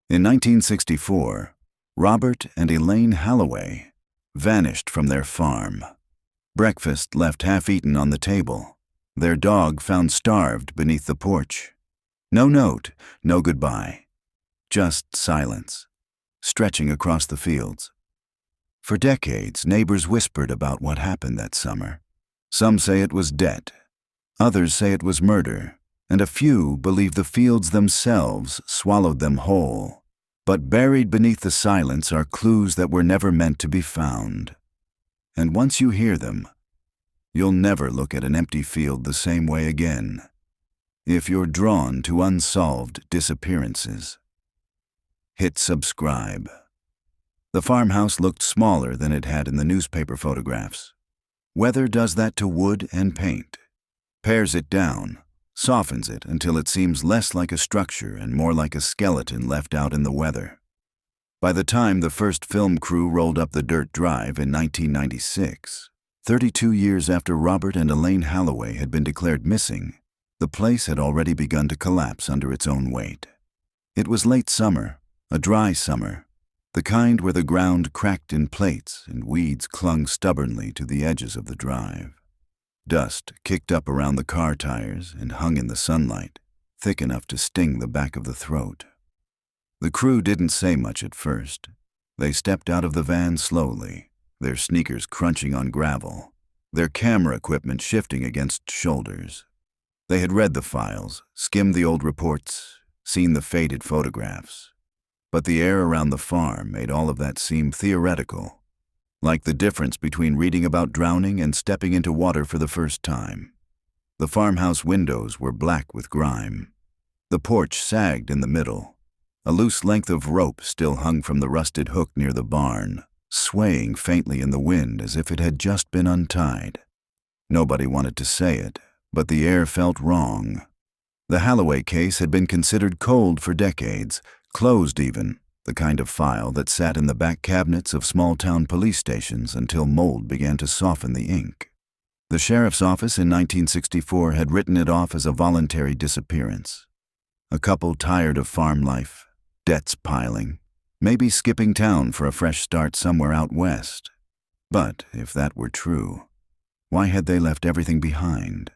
In 1964, Robert and Elaine Holloway vanished from their farm. Breakfast left half-eaten on the table. Their dog found starved beneath the porch. No note, no goodbye. Just silence, stretching across the fields. For decades, neighbors whispered about what happened that summer. Some say it was debt. Others say it was murder. And a few believe the fields themselves swallowed them whole. But buried beneath the silence are clues that were never meant to be found. And once you hear them, you'll never look at an empty field the same way again, if you're drawn to unsolved disappearances. Hit subscribe. The farmhouse looked smaller than it had in the newspaper photographs. Weather does that to wood and paint. Pares it down, softens it until it seems less like a structure and more like a skeleton left out in the weather. By the time the first film crew rolled up the dirt drive in 1996, 32 years after Robert and Elaine Holloway had been declared missing, the place had already begun to collapse under its own weight. It was late summer, a dry summer, the kind where the ground cracked in plates and weeds clung stubbornly to the edges of the drive. Dust kicked up around the car tires and hung in the sunlight, thick enough to sting the back of the throat. The crew didn't say much at first. They stepped out of the van slowly, their sneakers crunching on gravel, their camera equipment shifting against shoulders. They had read the files, skimmed the old reports, seen the faded photographs. But the air around the farm made all of that seem theoretical, like the difference between reading about drowning and stepping into water for the first time. The farmhouse windows were black with grime. The porch sagged in the middle. A loose length of rope still hung from the rusted hook near the barn, swaying faintly in the wind as if it had just been untied. Nobody wanted to say it, but the air felt wrong. The Holloway case had been considered cold for decades, closed even, the kind of file that sat in the back cabinets of small-town police stations until mold began to soften the ink. The sheriff's office in 1964 had written it off as a voluntary disappearance. A couple tired of farm life, debts piling, maybe skipping town for a fresh start somewhere out west. But if that were true, why had they left everything behind?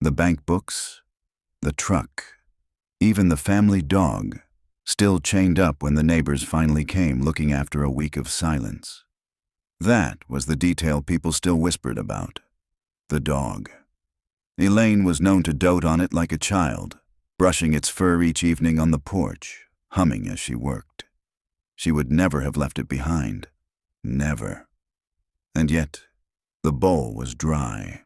The bank books, the truck, even the family dog, still chained up when the neighbors finally came looking after a week of silence. That was the detail people still whispered about. The dog. Elaine was known to dote on it like a child, brushing its fur each evening on the porch, humming as she worked. She would never have left it behind. Never. And yet, the bowl was dry.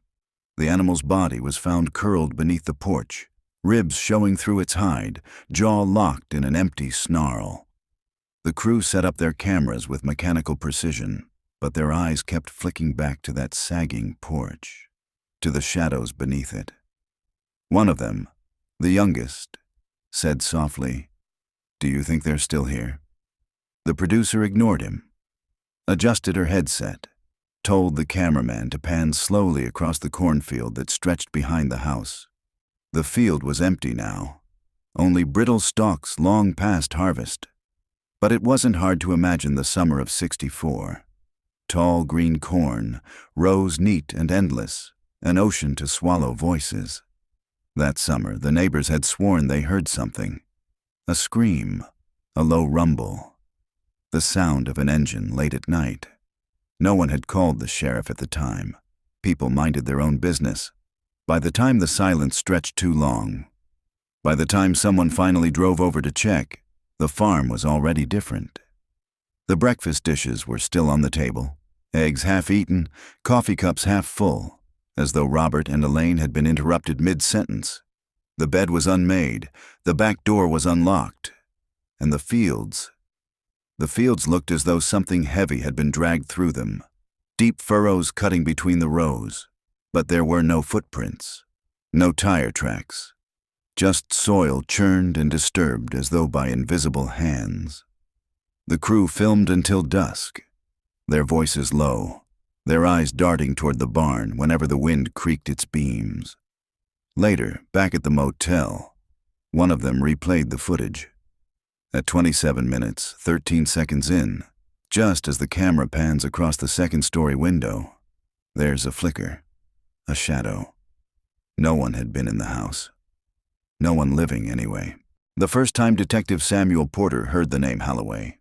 The animal's body was found curled beneath the porch, ribs showing through its hide, jaw locked in an empty snarl. The crew set up their cameras with mechanical precision, but their eyes kept flicking back to that sagging porch, to the shadows beneath it. One of them, the youngest, said softly, "Do you think they're still here?" The producer ignored him, adjusted her headset, told the cameraman to pan slowly across the cornfield that stretched behind the house. The field was empty now, only brittle stalks long past harvest. But it wasn't hard to imagine the summer of '64. Tall green corn, rows neat and endless, an ocean to swallow voices. That summer, the neighbors had sworn they heard something. A scream, a low rumble, the sound of an engine late at night. No one had called the sheriff at the time. People minded their own business. By the time the silence stretched too long, by the time someone finally drove over to check, the farm was already different. The breakfast dishes were still on the table, eggs half eaten, coffee cups half full, as though Robert and Elaine had been interrupted mid-sentence. The bed was unmade, the back door was unlocked, and the fields looked as though something heavy had been dragged through them, deep furrows cutting between the rows. But there were no footprints, no tire tracks, just soil churned and disturbed as though by invisible hands. The crew filmed until dusk, their voices low, their eyes darting toward the barn whenever the wind creaked its beams. Later, back at the motel, one of them replayed the footage. At 27 minutes, 13 seconds in, just as the camera pans across the second-story window, there's a flicker, a shadow. No one had been in the house. No one living, anyway. The first time Detective Samuel Porter heard the name Holloway.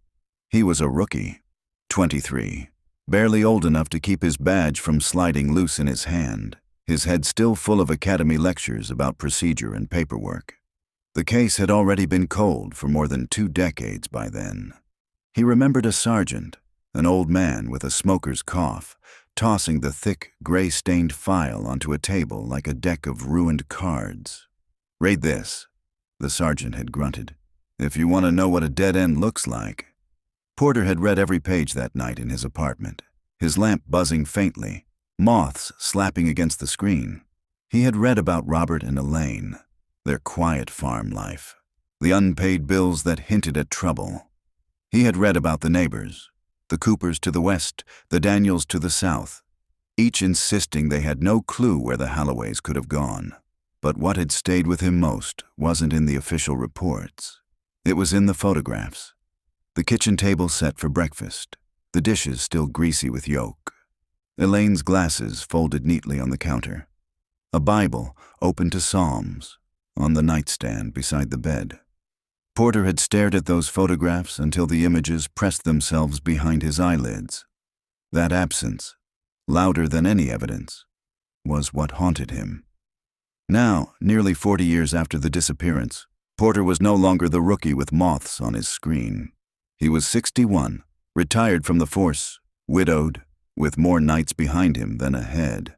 He was a rookie, 23, barely old enough to keep his badge from sliding loose in his hand, his head still full of academy lectures about procedure and paperwork. The case had already been cold for more than 2 decades by then. He remembered a sergeant, an old man with a smoker's cough, tossing the thick, gray-stained file onto a table like a deck of ruined cards. "Read this," the sergeant had grunted, "if you want to know what a dead end looks like." Porter had read every page that night in his apartment, his lamp buzzing faintly, moths slapping against the screen. He had read about Robert and Elaine, their quiet farm life, the unpaid bills that hinted at trouble. He had read about the neighbors, the Coopers to the west, the Daniels to the south, each insisting they had no clue where the Halloways could have gone. But what had stayed with him most wasn't in the official reports. It was in the photographs. The kitchen table set for breakfast, the dishes still greasy with yolk. Elaine's glasses folded neatly on the counter. A Bible, open to Psalms, on the nightstand beside the bed. Porter had stared at those photographs until the images pressed themselves behind his eyelids. That absence, louder than any evidence, was what haunted him. Now, nearly 40 years after the disappearance, Porter was no longer the rookie with moths on his screen. He was 61, retired from the force, widowed, with more nights behind him than ahead.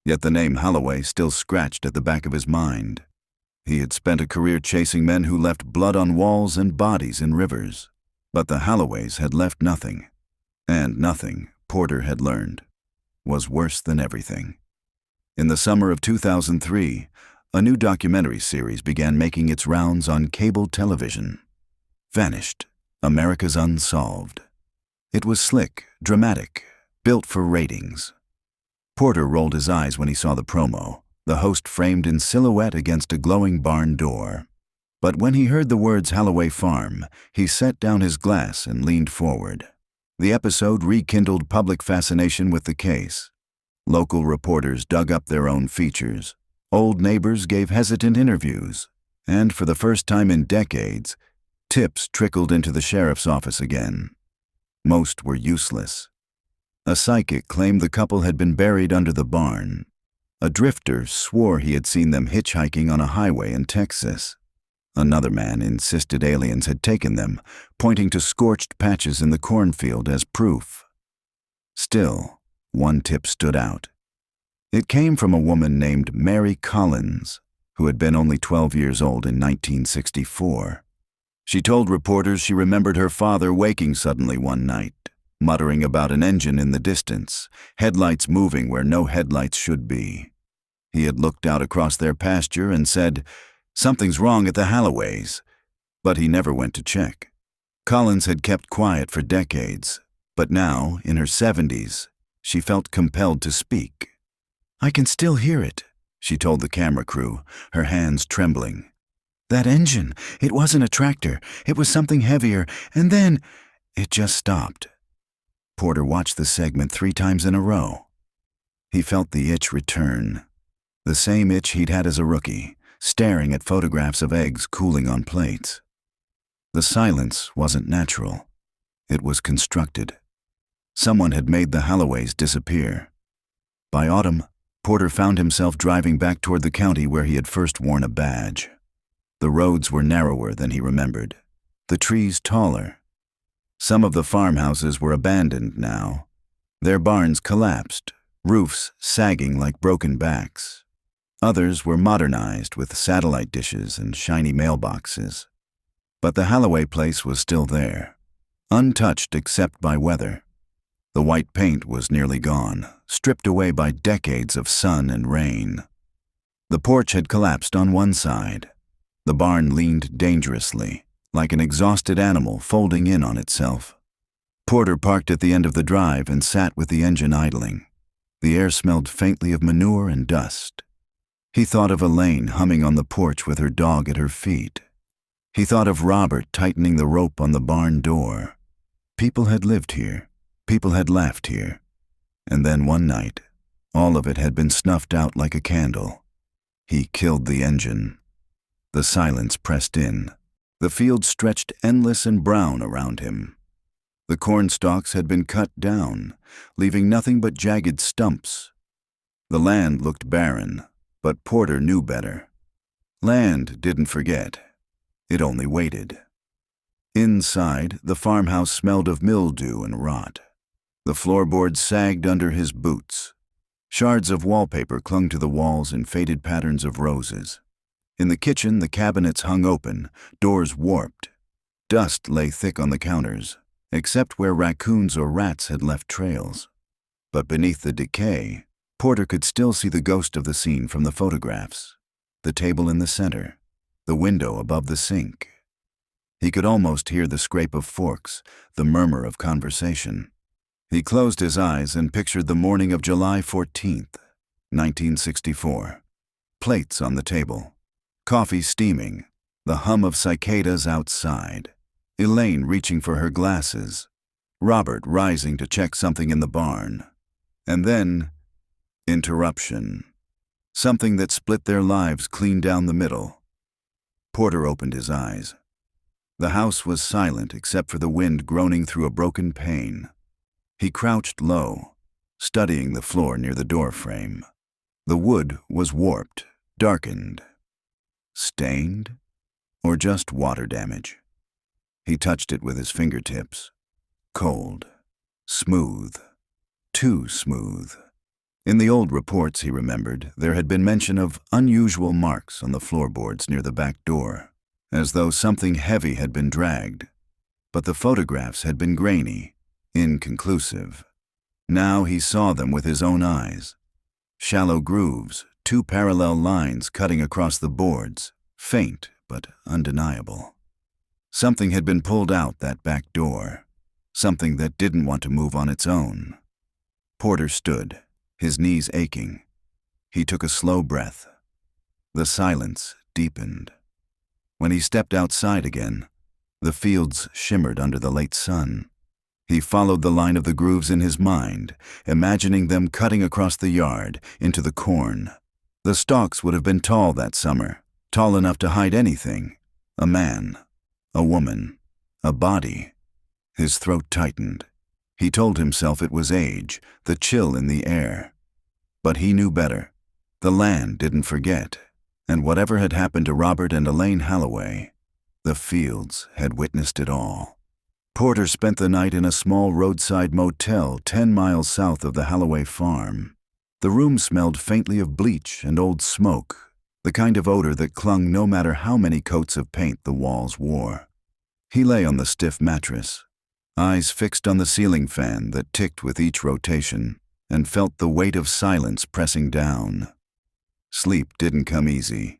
Yet the name Holloway still scratched at the back of his mind. He had spent a career chasing men who left blood on walls and bodies in rivers. But the Halloways had left nothing. And nothing, Porter had learned, was worse than everything. In the summer of 2003, a new documentary series began making its rounds on cable television. Vanished, America's Unsolved. It was slick, dramatic, built for ratings. Porter rolled his eyes when he saw the promo, the host framed in silhouette against a glowing barn door. But when he heard the words Holloway Farm, he set down his glass and leaned forward. The episode rekindled public fascination with the case. Local reporters dug up their own features. Old neighbors gave hesitant interviews. And for the first time in decades, tips trickled into the sheriff's office again. Most were useless. A psychic claimed the couple had been buried under the barn. A drifter swore he had seen them hitchhiking on a highway in Texas. Another man insisted aliens had taken them, pointing to scorched patches in the cornfield as proof. Still, one tip stood out. It came from a woman named Mary Collins, who had been only 12 years old in 1964. She told reporters she remembered her father waking suddenly one night, muttering about an engine in the distance, headlights moving where no headlights should be. He had looked out across their pasture and said, "Something's wrong at the Halloways," but he never went to check. Collins had kept quiet for decades, but now, in her 70s, she felt compelled to speak. "I can still hear it," she told the camera crew, her hands trembling. "That engine, it wasn't a tractor, it was something heavier, and then it just stopped." Porter watched the segment 3 times in a row. He felt the itch return, the same itch he'd had as a rookie, staring at photographs of eggs cooling on plates. The silence wasn't natural. It was constructed. Someone had made the Halloways disappear. By autumn, Porter found himself driving back toward the county where he had first worn a badge. The roads were narrower than he remembered, the trees taller. Some of the farmhouses were abandoned now. Their barns collapsed, roofs sagging like broken backs. Others were modernized with satellite dishes and shiny mailboxes. But the Holloway place was still there, untouched except by weather. The white paint was nearly gone, stripped away by decades of sun and rain. The porch had collapsed on one side. The barn leaned dangerously, like an exhausted animal folding in on itself. Porter parked at the end of the drive and sat with the engine idling. The air smelled faintly of manure and dust. He thought of Elaine humming on the porch with her dog at her feet. He thought of Robert tightening the rope on the barn door. People had lived here. People had laughed here. And then one night, all of it had been snuffed out like a candle. He killed the engine. The silence pressed in. The field stretched endless and brown around him. The corn stalks had been cut down, leaving nothing but jagged stumps. The land looked barren, but Porter knew better. Land didn't forget. It only waited. Inside, the farmhouse smelled of mildew and rot. The floorboards sagged under his boots. Shards of wallpaper clung to the walls in faded patterns of roses. In the kitchen, the cabinets hung open, doors warped. Dust lay thick on the counters, except where raccoons or rats had left trails. But beneath the decay, Porter could still see the ghost of the scene from the photographs. The table in the center, the window above the sink. He could almost hear the scrape of forks, the murmur of conversation. He closed his eyes and pictured the morning of July 14th, 1964. Plates on the table, coffee steaming, the hum of cicadas outside, Elaine reaching for her glasses, Robert rising to check something in the barn. And then, interruption. Something that split their lives clean down the middle. Porter opened his eyes. The house was silent except for the wind groaning through a broken pane. He crouched low, studying the floor near the door frame. The wood was warped, darkened. Stained? Or just water damage? He touched it with his fingertips. Cold. Smooth. Too smooth. In the old reports, he remembered, there had been mention of unusual marks on the floorboards near the back door, as though something heavy had been dragged. But the photographs had been grainy, inconclusive. Now he saw them with his own eyes. Shallow grooves, two parallel lines cutting across the boards, faint but undeniable. Something had been pulled out that back door, something that didn't want to move on its own. Porter stood, his knees aching. He took a slow breath. The silence deepened. When he stepped outside again, the fields shimmered under the late sun. He followed the line of the grooves in his mind, imagining them cutting across the yard, into the corn. The stalks would have been tall that summer, tall enough to hide anything. A man, a woman, a body. His throat tightened. He told himself it was age, the chill in the air. But he knew better. The land didn't forget, and whatever had happened to Robert and Elaine Halloway, the fields had witnessed it all. Porter spent the night in a small roadside motel 10 miles south of the Halloway farm. The room smelled faintly of bleach and old smoke, the kind of odor that clung no matter how many coats of paint the walls wore. He lay on the stiff mattress, eyes fixed on the ceiling fan that ticked with each rotation, and felt the weight of silence pressing down. Sleep didn't come easy.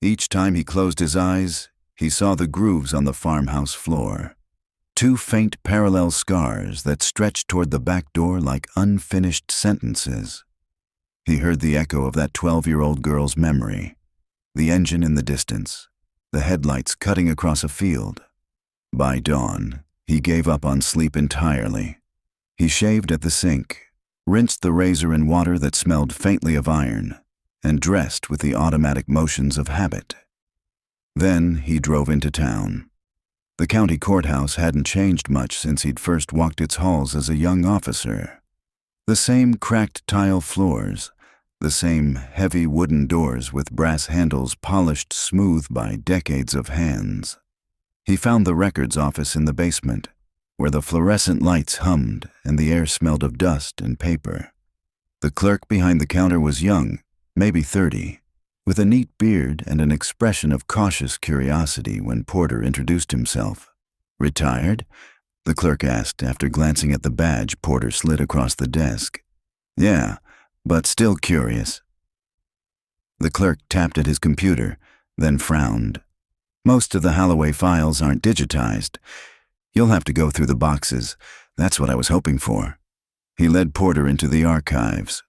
Each time he closed his eyes, he saw the grooves on the farmhouse floor. Two faint parallel scars that stretched toward the back door like unfinished sentences. He heard the echo of that 12-year-old girl's memory, the engine in the distance, the headlights cutting across a field. By dawn, he gave up on sleep entirely. He shaved at the sink, rinsed the razor in water that smelled faintly of iron, and dressed with the automatic motions of habit. Then he drove into town. The county courthouse hadn't changed much since he'd first walked its halls as a young officer. The same cracked tile floors, the same heavy wooden doors with brass handles polished smooth by decades of hands. He found the records office in the basement, where the fluorescent lights hummed and the air smelled of dust and paper. The clerk behind the counter was young, maybe 30, with a neat beard and an expression of cautious curiosity when Porter introduced himself. "Retired?" the clerk asked after glancing at the badge Porter slid across the desk. "Yeah, but still curious." The clerk tapped at his computer, then frowned. "Most of the Halloway files aren't digitized. You'll have to go through the boxes. That's what I was hoping for." He led Porter into the archives.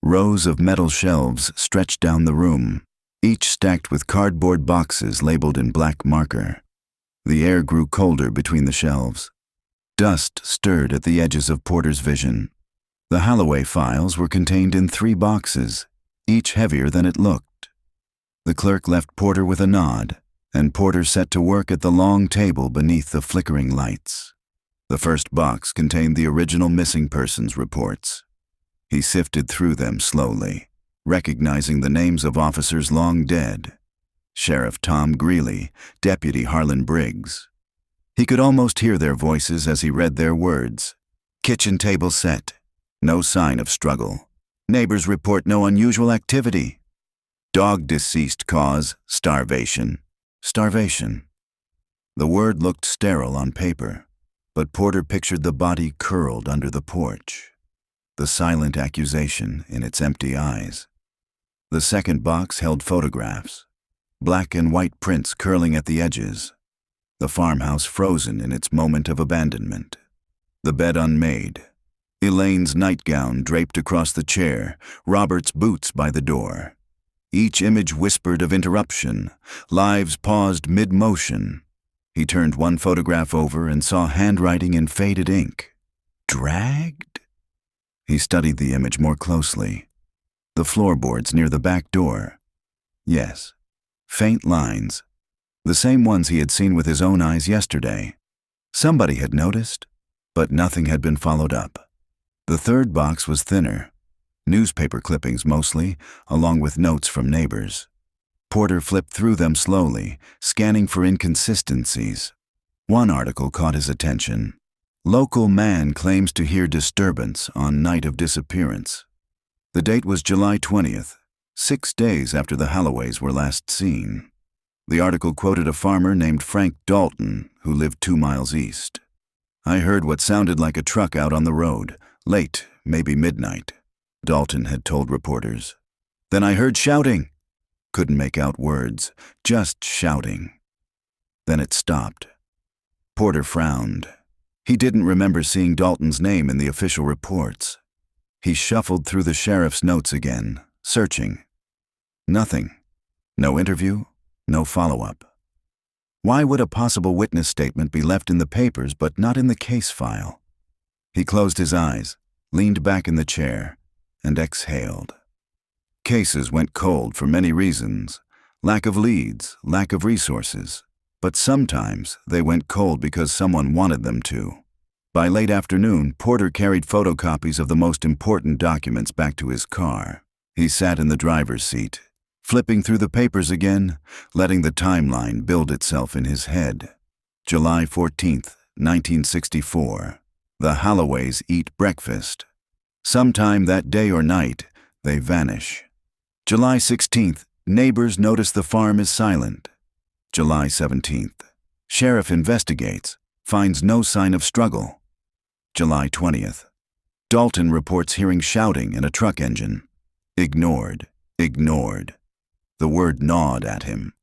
Rows of metal shelves stretched down the room, each stacked with cardboard boxes labeled in black marker. The air grew colder between the shelves. Dust stirred at the edges of Porter's vision. The Holloway files were contained in 3 boxes, each heavier than it looked. The clerk left Porter with a nod, and Porter set to work at the long table beneath the flickering lights. The first box contained the original missing persons reports. He sifted through them slowly, recognizing the names of officers long dead. Sheriff Tom Greeley, Deputy Harlan Briggs. He could almost hear their voices as he read their words. Kitchen table set. No sign of struggle. Neighbors report no unusual activity. Dog deceased cause, starvation. Starvation. The word looked sterile on paper, but Porter pictured the body curled under the porch, the silent accusation in its empty eyes. The second box held photographs, black and white prints curling at the edges, the farmhouse frozen in its moment of abandonment, the bed unmade, Elaine's nightgown draped across the chair, Robert's boots by the door. Each image whispered of interruption, lives paused mid-motion. He turned one photograph over and saw handwriting in faded ink. Dragged? He studied the image more closely. The floorboards near the back door. Yes, faint lines. The same ones he had seen with his own eyes yesterday. Somebody had noticed, but nothing had been followed up. The third box was thinner. Newspaper clippings mostly, along with notes from neighbors. Porter flipped through them slowly, scanning for inconsistencies. One article caught his attention. Local man claims to hear disturbance on night of disappearance. The date was July 20th, 6 days after the Holloways were last seen. The article quoted a farmer named Frank Dalton, who lived 2 miles east. I heard what sounded like a truck out on the road, late, maybe midnight. Dalton had told reporters. Then I heard shouting. Couldn't make out words, just shouting. Then it stopped. Porter frowned. He didn't remember seeing Dalton's name in the official reports. He shuffled through the sheriff's notes again, searching. Nothing. No interview, no follow-up. Why would a possible witness statement be left in the papers but not in the case file? He closed his eyes, leaned back in the chair, and exhaled. Cases went cold for many reasons. Lack of leads, lack of resources. But sometimes they went cold because someone wanted them to. By late afternoon, Porter carried photocopies of the most important documents back to his car. He sat in the driver's seat, flipping through the papers again, letting the timeline build itself in his head. July 14th, 1964. The Holloways eat breakfast. Sometime that day or night, they vanish. July 16th, neighbors notice the farm is silent. July 17th, sheriff investigates, finds no sign of struggle. July 20th, Dalton reports hearing shouting and a truck engine. Ignored, ignored. The word gnawed at him.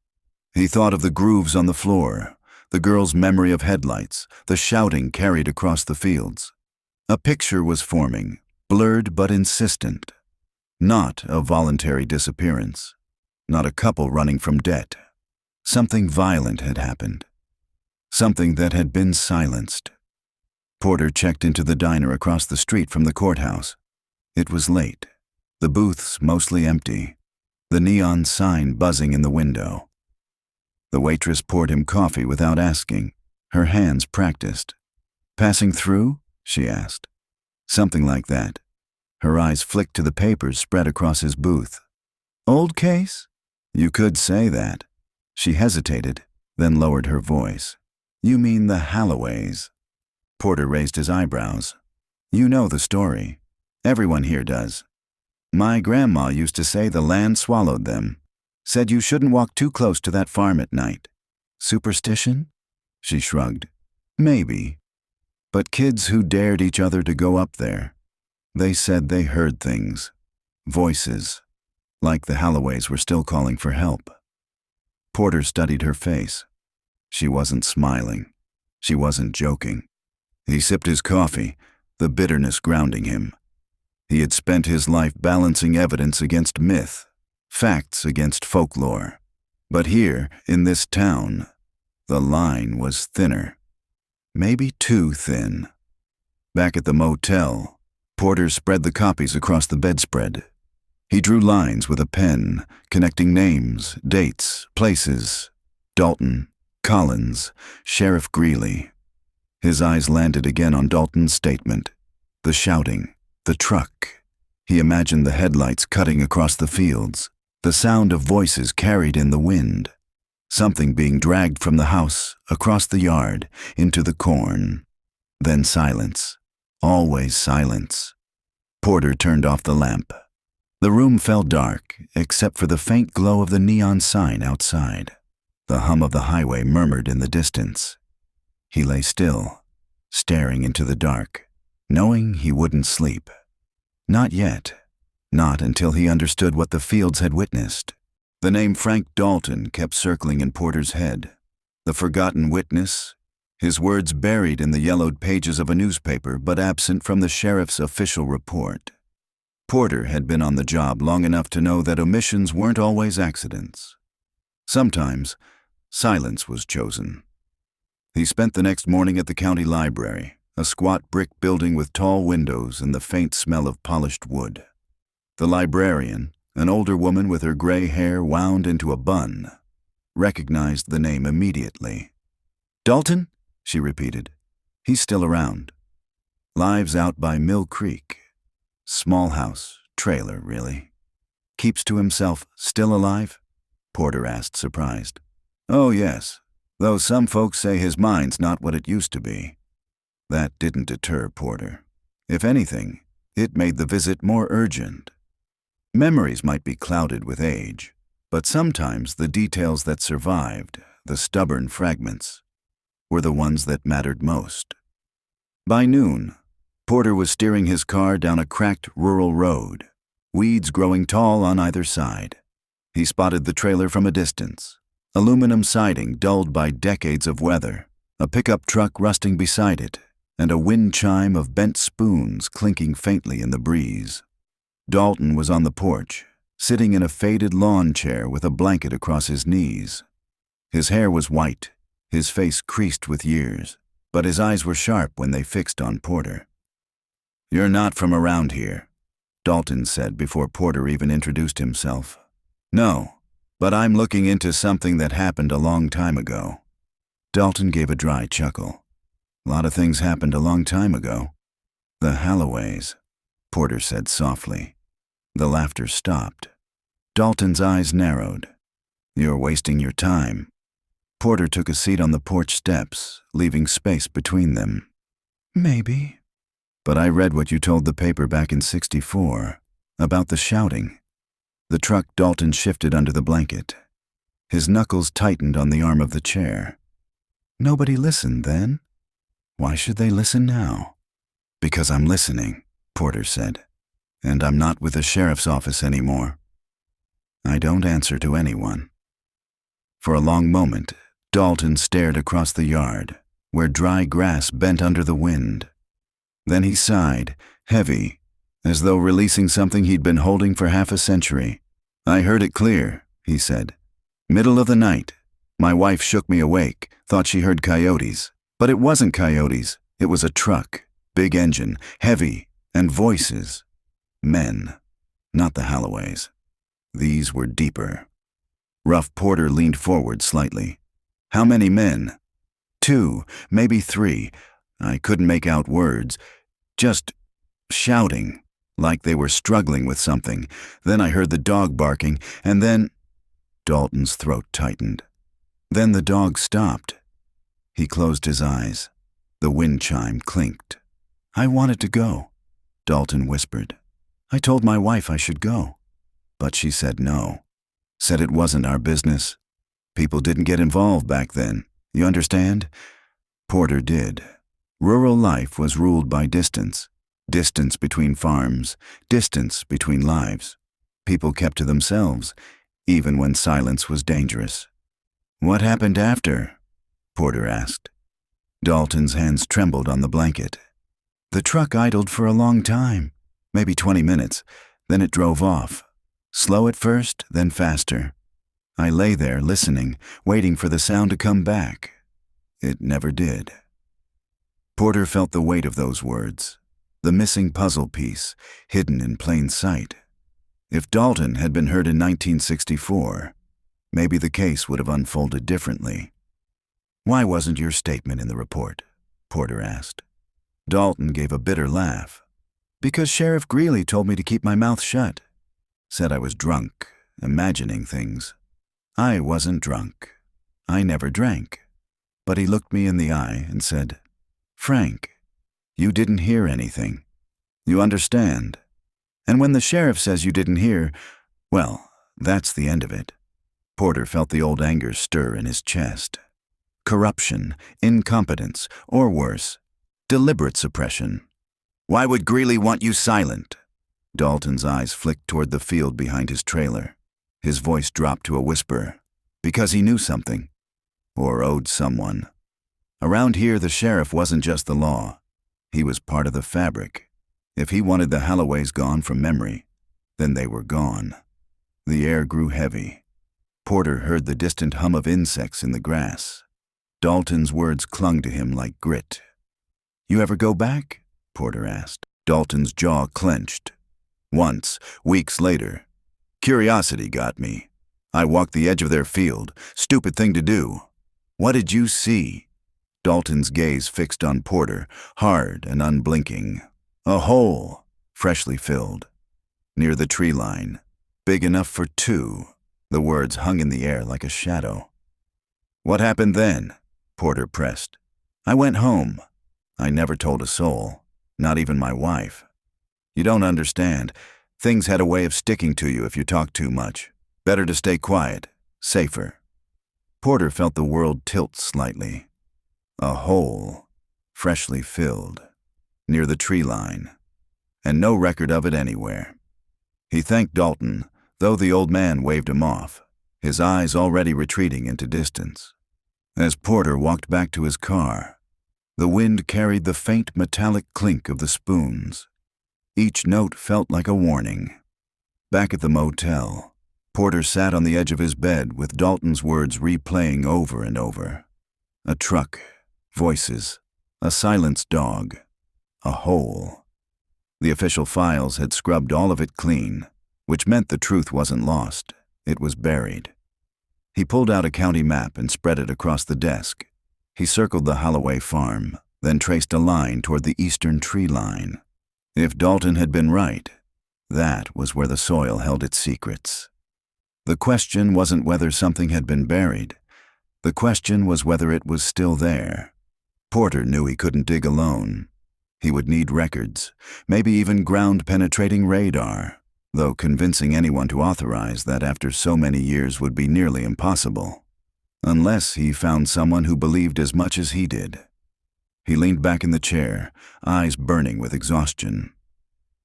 He thought of the grooves on the floor, the girl's memory of headlights, the shouting carried across the fields. A picture was forming, blurred but insistent. Not a voluntary disappearance. Not a couple running from debt. Something violent had happened. Something that had been silenced. Porter checked into the diner across the street from the courthouse. It was late. The booths mostly empty. The neon sign buzzing in the window. The waitress poured him coffee without asking, her hands practiced. "Passing through?" she asked. Something like that. Her eyes flicked to the papers spread across his booth. "Old case?" "You could say that." She hesitated, then lowered her voice. "You mean the Holloways?" Porter raised his eyebrows. "You know the story. Everyone here does. My grandma used to say the land swallowed them. Said you shouldn't walk too close to that farm at night. Superstition?" She shrugged. "Maybe. But kids who dared each other to go up there, they said they heard things. Voices. Like the Holloways were still calling for help." Porter studied her face. She wasn't smiling. She wasn't joking. He sipped his coffee, the bitterness grounding him. He had spent his life balancing evidence against myth, facts against folklore. But here, in this town, the line was thinner. Maybe too thin. Back at the motel, Porter spread the copies across the bedspread. He drew lines with a pen, connecting names, dates, places. Dalton, Collins, Sheriff Greeley. His eyes landed again on Dalton's statement. The shouting, the truck. He imagined the headlights cutting across the fields, the sound of voices carried in the wind. Something being dragged from the house, across the yard, into the corn. Then silence. Always silence. Porter turned off the lamp. The room fell dark, except for the faint glow of the neon sign outside. The hum of the highway murmured in the distance. He lay still, staring into the dark, knowing he wouldn't sleep. Not yet. Not until he understood what the fields had witnessed. The name Frank Dalton kept circling in Porter's head. The forgotten witness, his words buried in the yellowed pages of a newspaper but absent from the sheriff's official report. Porter had been on the job long enough to know that omissions weren't always accidents. Sometimes, silence was chosen. He spent the next morning at the county library, a squat brick building with tall windows and the faint smell of polished wood. The librarian, an older woman with her gray hair wound into a bun, recognized the name immediately. "Dalton?" she repeated. "He's still around. Lives out by Mill Creek. Small house, trailer, really. Keeps to himself, still alive?" Porter asked, surprised. "Oh, yes, though some folks say his mind's not what it used to be." That didn't deter Porter. If anything, it made the visit more urgent. Memories might be clouded with age, but sometimes the details that survived, the stubborn fragments, were the ones that mattered most. By noon, Porter was steering his car down a cracked rural road, weeds growing tall on either side. He spotted the trailer from a distance, aluminum siding dulled by decades of weather, a pickup truck rusting beside it, and a wind chime of bent spoons clinking faintly in the breeze. Dalton was on the porch, sitting in a faded lawn chair with a blanket across his knees. His hair was white, his face creased with years, but his eyes were sharp when they fixed on Porter. "You're not from around here," Dalton said before Porter even introduced himself. "No, but I'm looking into something that happened a long time ago." Dalton gave a dry chuckle. "A lot of things happened a long time ago." "The Halloways," Porter said softly. The laughter stopped. Dalton's eyes narrowed. "You're wasting your time." Porter took a seat on the porch steps, leaving space between them. "Maybe. But I read what you told the paper back in '64, about the shouting." The truck Dalton shifted under the blanket. His knuckles tightened on the arm of the chair. "Nobody listened then? Why should they listen now?" "Because I'm listening," Porter said. "And I'm not with the sheriff's office anymore. I don't answer to anyone." For a long moment, Dalton stared across the yard, where dry grass bent under the wind. Then he sighed, heavy, as though releasing something he'd been holding for half a century. "I heard it clear," he said. "Middle of the night. My wife shook me awake, thought she heard coyotes. But it wasn't coyotes. It was a truck, big engine, heavy, and voices. Men, not the Halloways. These were deeper." Rough Porter leaned forward slightly. "How many men?" "2, maybe 3. I couldn't make out words. Just shouting, like they were struggling with something. Then I heard the dog barking, and then—" Dalton's throat tightened. "Then the dog stopped." He closed his eyes. The wind chime clinked. "I wanted to go," Dalton whispered. "I told my wife I should go. But she said no. Said it wasn't our business. People didn't get involved back then. You understand?" Porter did. Rural life was ruled by distance. Distance between farms, distance between lives. People kept to themselves, even when silence was dangerous. "What happened after?" Porter asked. Dalton's hands trembled on the blanket. "The truck idled for a long time, maybe 20 minutes. Then it drove off. Slow at first, then faster. I lay there listening, waiting for the sound to come back. It never did. Porter felt the weight of those words, the missing puzzle piece, hidden in plain sight. If Dalton had been heard in 1964, maybe the case would have unfolded differently. "Why wasn't your statement in the report?" Porter asked. Dalton gave a bitter laugh. "Because Sheriff Greeley told me to keep my mouth shut. Said I was drunk, imagining things. I wasn't drunk. I never drank." But he looked me in the eye and said, "Frank, you didn't hear anything. You understand? And when the sheriff says you didn't hear, well, that's the end of it." Porter felt the old anger stir in his chest. Corruption, incompetence, or worse, deliberate suppression. "Why would Greeley want you silent?" Dalton's eyes flicked toward the field behind his trailer. His voice dropped to a whisper. "Because he knew something. Or owed someone. Around here, the sheriff wasn't just the law. He was part of the fabric. If he wanted the Halloways gone from memory, then they were gone." The air grew heavy. Porter heard the distant hum of insects in the grass. Dalton's words clung to him like grit. "You ever go back?" Porter asked. Dalton's jaw clenched. "Once, weeks later. Curiosity got me. I walked the edge of their field. Stupid thing to do." "What did you see?" Dalton's gaze fixed on Porter, hard and unblinking. "A hole, freshly filled. Near the tree line. Big enough for two." The words hung in the air like a shadow. "What happened then?" Porter pressed. "I went home. I never told a soul, not even my wife. You don't understand. Things had a way of sticking to you if you talked too much. Better to stay quiet, safer." Porter felt the world tilt slightly. A hole, freshly filled, near the tree line, and no record of it anywhere. He thanked Dalton, though the old man waved him off, his eyes already retreating into distance. As Porter walked back to his car, the wind carried the faint metallic clink of the spoons. Each note felt like a warning. Back at the motel, Porter sat on the edge of his bed with Dalton's words replaying over and over. A truck, voices, a silenced dog, a hole. The official files had scrubbed all of it clean, which meant the truth wasn't lost, it was buried. He pulled out a county map and spread it across the desk. He circled the Holloway farm, then traced a line toward the eastern tree line. If Dalton had been right, that was where the soil held its secrets. The question wasn't whether something had been buried. The question was whether it was still there. Porter knew he couldn't dig alone. He would need records, maybe even ground-penetrating radar, though convincing anyone to authorize that after so many years would be nearly impossible. Unless he found someone who believed as much as he did. He leaned back in the chair, eyes burning with exhaustion.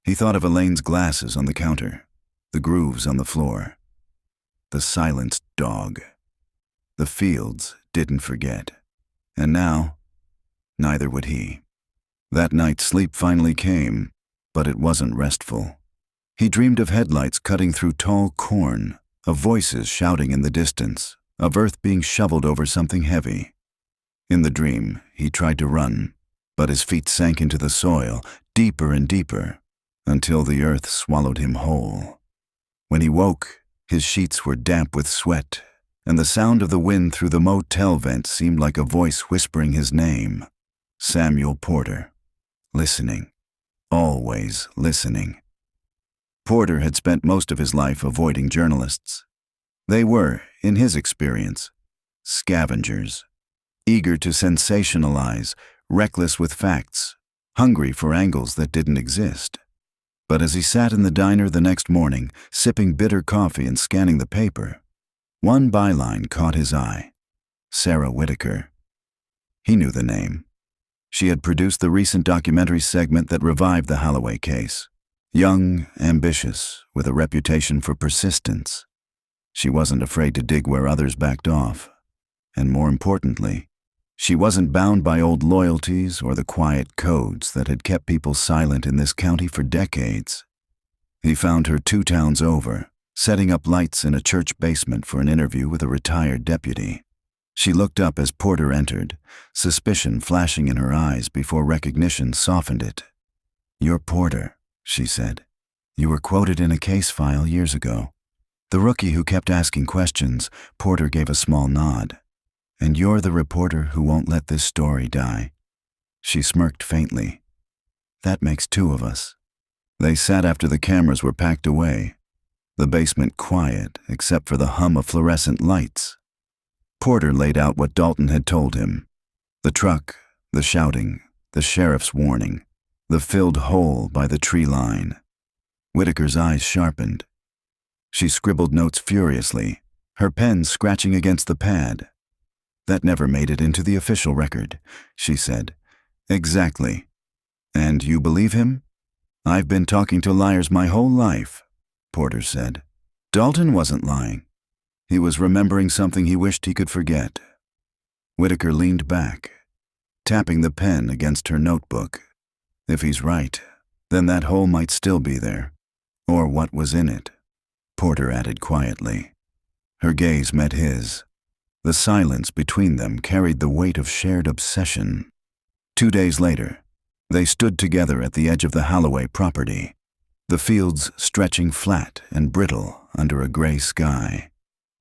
He thought of Elaine's glasses on the counter, the grooves on the floor, the silenced dog. The fields didn't forget. And now, neither would he. That night sleep finally came, but it wasn't restful. He dreamed of headlights cutting through tall corn, of voices shouting in the distance, of earth being shoveled over something heavy. In the dream, he tried to run, but his feet sank into the soil, deeper and deeper, until the earth swallowed him whole. When he woke, his sheets were damp with sweat, and the sound of the wind through the motel vent seemed like a voice whispering his name, Samuel Porter. Listening, always listening. Porter had spent most of his life avoiding journalists. They were, in his experience, scavengers, eager to sensationalize, reckless with facts, hungry for angles that didn't exist. But as he sat in the diner the next morning, sipping bitter coffee and scanning the paper, one byline caught his eye. Sarah Whitaker. He knew the name. She had produced the recent documentary segment that revived the Holloway case. Young, ambitious, with a reputation for persistence. She wasn't afraid to dig where others backed off. And more importantly, she wasn't bound by old loyalties or the quiet codes that had kept people silent in this county for decades. He found her 2 towns over, setting up lights in a church basement for an interview with a retired deputy. She looked up as Porter entered, suspicion flashing in her eyes before recognition softened it. "You're Porter," she said. "You were quoted in a case file years ago." The rookie who kept asking questions, Porter gave a small nod. "And you're the reporter who won't let this story die." She smirked faintly. "That makes two of us." They sat after the cameras were packed away, the basement quiet except for the hum of fluorescent lights. Porter laid out what Dalton had told him. The truck, the shouting, the sheriff's warning, the filled hole by the tree line. Whitaker's eyes sharpened. She scribbled notes furiously, her pen scratching against the pad. "That never made it into the official record," she said. "Exactly. And you believe him?" "I've been talking to liars my whole life," Porter said. Dalton wasn't lying. He was remembering something he wished he could forget. Whitaker leaned back, tapping the pen against her notebook. If he's right, then that hole might still be there. Or what was in it, Porter added quietly. Her gaze met his. The silence between them carried the weight of shared obsession. 2 days later, they stood together at the edge of the Holloway property, the fields stretching flat and brittle under a gray sky.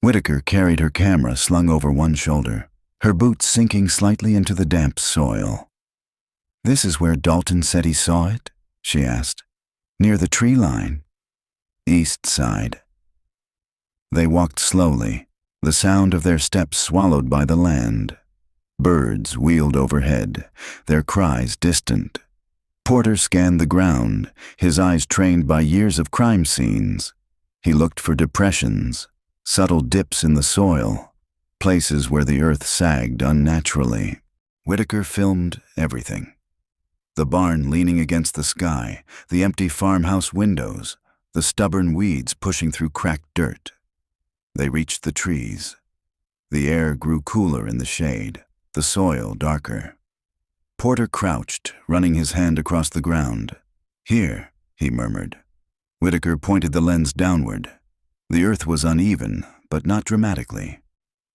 Whitaker carried her camera slung over one shoulder, her boots sinking slightly into the damp soil. "This is where Dalton said he saw it?" she asked. "Near the tree line?" "East side." They walked slowly, the sound of their steps swallowed by the land. Birds wheeled overhead, their cries distant. Porter scanned the ground, his eyes trained by years of crime scenes. He looked for depressions, subtle dips in the soil, places where the earth sagged unnaturally. Whitaker filmed everything. The barn leaning against the sky, the empty farmhouse windows, the stubborn weeds pushing through cracked dirt. They reached the trees. The air grew cooler in the shade, the soil darker. Porter crouched, running his hand across the ground. "Here," he murmured. Whitaker pointed the lens downward. The earth was uneven, but not dramatically.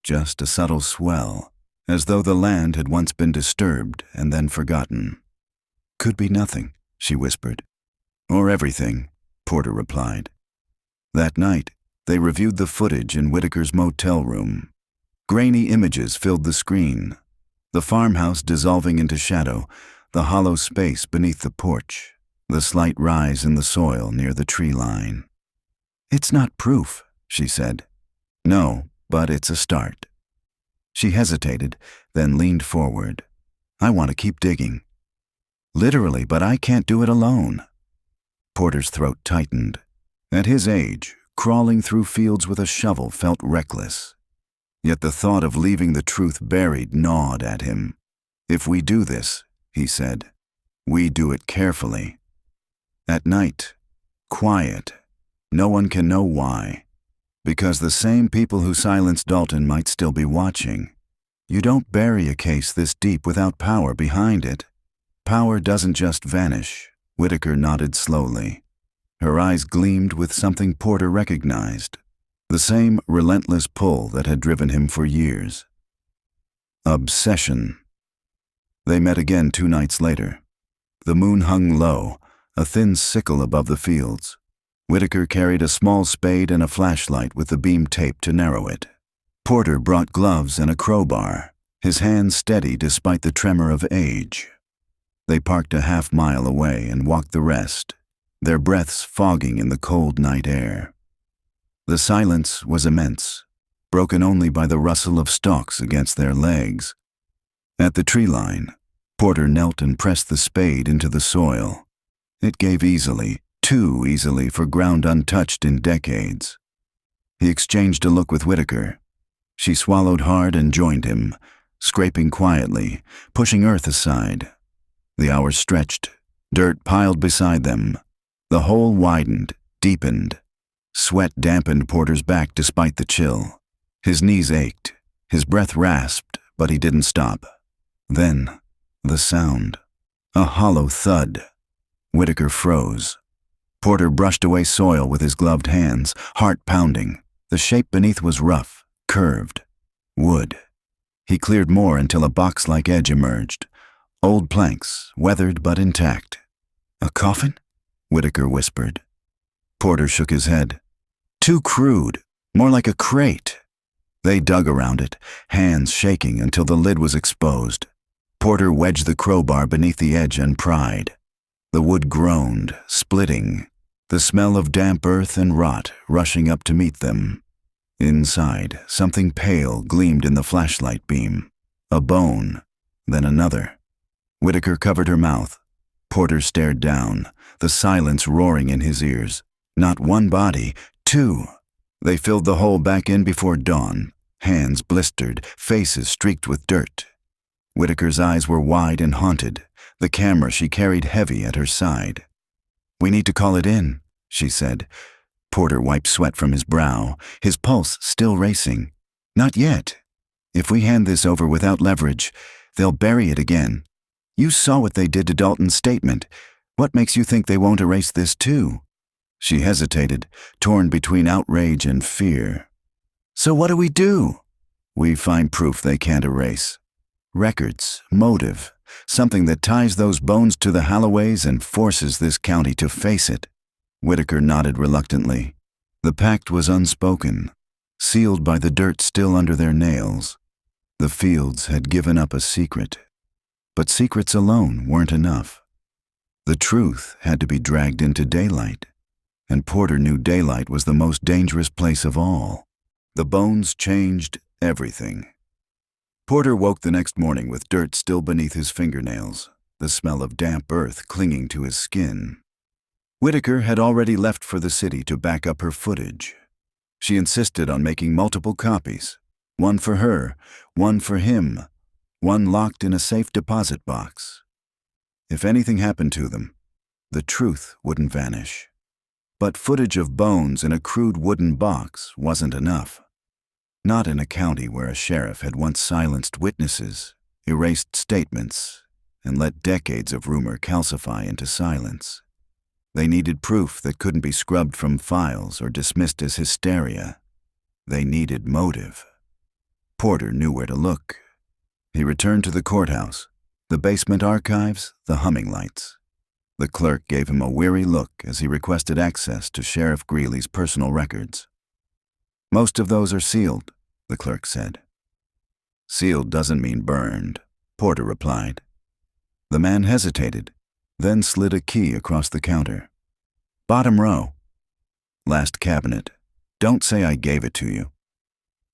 Just a subtle swell, as though the land had once been disturbed and then forgotten. "Could be nothing," she whispered. "Or everything," Porter replied. That night, they reviewed the footage in Whitaker's motel room. Grainy images filled the screen. The farmhouse dissolving into shadow, the hollow space beneath the porch, the slight rise in the soil near the tree line. "It's not proof," she said. "No, but it's a start." She hesitated, then leaned forward. "I want to keep digging." "Literally, but I can't do it alone." Porter's throat tightened. At his age, crawling through fields with a shovel felt reckless. Yet the thought of leaving the truth buried gnawed at him. "If we do this," he said, "we do it carefully. At night, quiet. No one can know why. Because the same people who silenced Dalton might still be watching. You don't bury a case this deep without power behind it. Power doesn't just vanish." Whitaker nodded slowly. Her eyes gleamed with something Porter recognized, the same relentless pull that had driven him for years. Obsession. They met again 2 nights later. The moon hung low, a thin sickle above the fields. Whitaker carried a small spade and a flashlight with the beam taped to narrow it. Porter brought gloves and a crowbar, his hands steady despite the tremor of age. They parked a half-mile away and walked the rest, their breaths fogging in the cold night air. The silence was immense, broken only by the rustle of stalks against their legs. At the tree line, Porter knelt and pressed the spade into the soil. It gave easily, too easily for ground untouched in decades. He exchanged a look with Whitaker. She swallowed hard and joined him, scraping quietly, pushing earth aside. The hours stretched, dirt piled beside them. The hole widened, deepened. Sweat dampened Porter's back despite the chill. His knees ached, his breath rasped, but he didn't stop. Then, the sound. A hollow thud. Whitaker froze. Porter brushed away soil with his gloved hands, heart pounding. The shape beneath was rough, curved. Wood. He cleared more until a box-like edge emerged. Old planks, weathered but intact. "A coffin?" Whitaker whispered. Porter shook his head. "Too crude, more like a crate." They dug around it, hands shaking until the lid was exposed. Porter wedged the crowbar beneath the edge and pried. The wood groaned, splitting, the smell of damp earth and rot rushing up to meet them. Inside, something pale gleamed in the flashlight beam. A bone, then another. Whitaker covered her mouth. Porter stared down, the silence roaring in his ears. Not one body, two. They filled the hole back in before dawn, hands blistered, faces streaked with dirt. Whitaker's eyes were wide and haunted, the camera she carried heavy at her side. "We need to call it in," she said. Porter wiped sweat from his brow, his pulse still racing. "Not yet. If we hand this over without leverage, they'll bury it again. You saw what they did to Dalton's statement. What makes you think they won't erase this too?" She hesitated, torn between outrage and fear. "So what do we do?" "We find proof they can't erase. Records, motive, something that ties those bones to the Halloways and forces this county to face it." Whitaker nodded reluctantly. The pact was unspoken, sealed by the dirt still under their nails. The Fields had given up a secret. But secrets alone weren't enough. The truth had to be dragged into daylight, and Porter knew daylight was the most dangerous place of all. The bones changed everything. Porter woke the next morning with dirt still beneath his fingernails, the smell of damp earth clinging to his skin. Whitaker had already left for the city to back up her footage. She insisted on making multiple copies, one for her, one for him, one locked in a safe deposit box. If anything happened to them, the truth wouldn't vanish. But footage of bones in a crude wooden box wasn't enough. Not in a county where a sheriff had once silenced witnesses, erased statements, and let decades of rumor calcify into silence. They needed proof that couldn't be scrubbed from files or dismissed as hysteria. They needed motive. Porter knew where to look. He returned to the courthouse, the basement archives, the humming lights. The clerk gave him a weary look as he requested access to Sheriff Greeley's personal records. "Most of those are sealed," the clerk said. "Sealed doesn't mean burned," Porter replied. The man hesitated, then slid a key across the counter. "Bottom row." "Last cabinet. Don't say I gave it to you."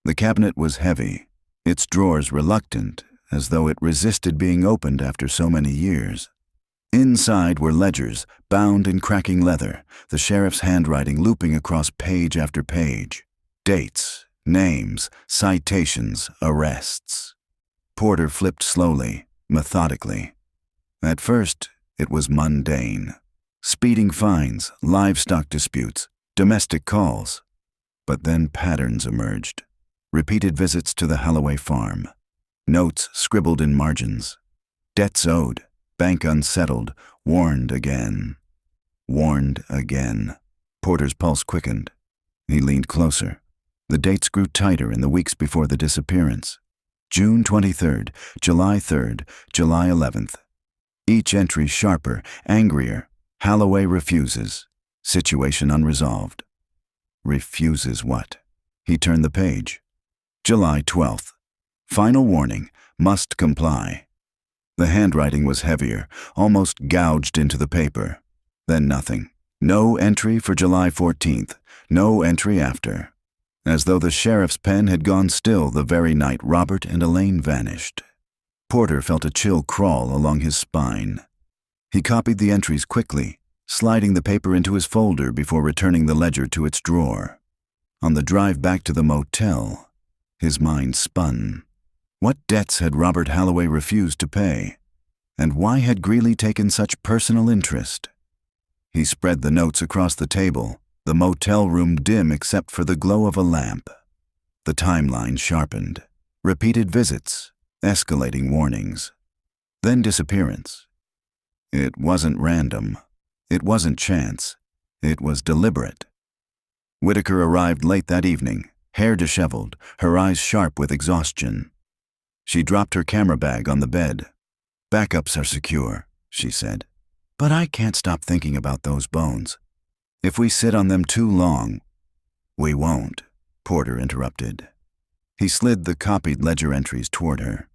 The cabinet was heavy, its drawers reluctant, as though it resisted being opened after so many years. Inside were ledgers, bound in cracking leather, the sheriff's handwriting looping across page after page. Dates, names, citations, arrests. Porter flipped slowly, methodically. At first, it was mundane. Speeding fines, livestock disputes, domestic calls. But then patterns emerged. Repeated visits to the Halloway farm. Notes scribbled in margins. Debts owed, bank unsettled, warned again. Warned again. Porter's pulse quickened. He leaned closer. The dates grew tighter in the weeks before the disappearance. June 23rd, July 3rd, July 11th. Each entry sharper, angrier. Halloway refuses. Situation unresolved. Refuses what? He turned the page. July 12th. Final warning, must comply. The handwriting was heavier, almost gouged into the paper. Then nothing. No entry for July 14th, no entry after. As though the sheriff's pen had gone still the very night Robert and Elaine vanished. Porter felt a chill crawl along his spine. He copied the entries quickly, sliding the paper into his folder before returning the ledger to its drawer. On the drive back to the motel, his mind spun. What debts had Robert Halloway refused to pay? And why had Greeley taken such personal interest? He spread the notes across the table, the motel room dim except for the glow of a lamp. The timeline sharpened. Repeated visits, escalating warnings. Then disappearance. It wasn't random. It wasn't chance. It was deliberate. Whitaker arrived late that evening, hair disheveled, her eyes sharp with exhaustion. She dropped her camera bag on the bed. "Backups are secure," she said. "But I can't stop thinking about those bones. If we sit on them too long—" "We won't," Porter interrupted. He slid the copied ledger entries toward her.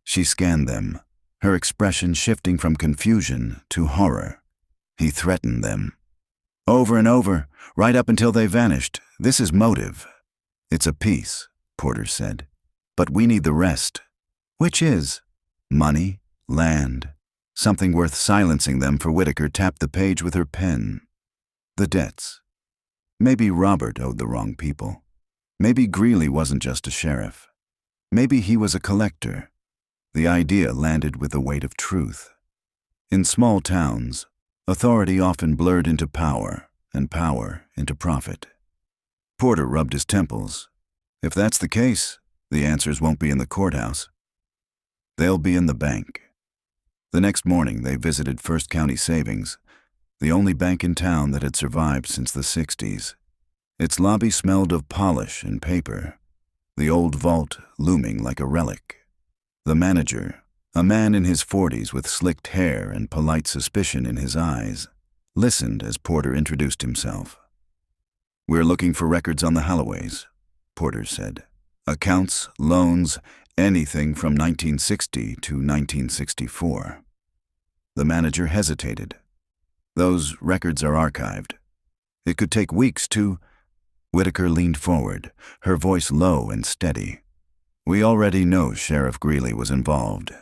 She scanned them, her expression shifting from confusion to horror. He threatened them. "Over and over, right up until they vanished. This is motive." "It's a piece," Porter said. "But we need the rest." "Which is?" "Money, land, something worth silencing them." For Whitaker tapped the page with her pen. "The debts. Maybe Robert owed the wrong people. Maybe Greeley wasn't just a sheriff. Maybe he was a collector." The idea landed with the weight of truth. In small towns, authority often blurred into power, and power into profit. Porter rubbed his temples. "If that's the case, the answers won't be in the courthouse. They'll be in the bank." The next morning, they visited First County Savings, the only bank in town that had survived since the 60s. Its lobby smelled of polish and paper, the old vault looming like a relic. The manager, a man in his 40s with slicked hair and polite suspicion in his eyes, listened as Porter introduced himself. "We're looking for records on the Halloways," Porter said. "Accounts, loans, anything from 1960 to 1964. The manager hesitated. "Those records are archived. It could take weeks to—" Whitaker leaned forward, her voice low and steady. "We already know Sheriff Greeley was involved.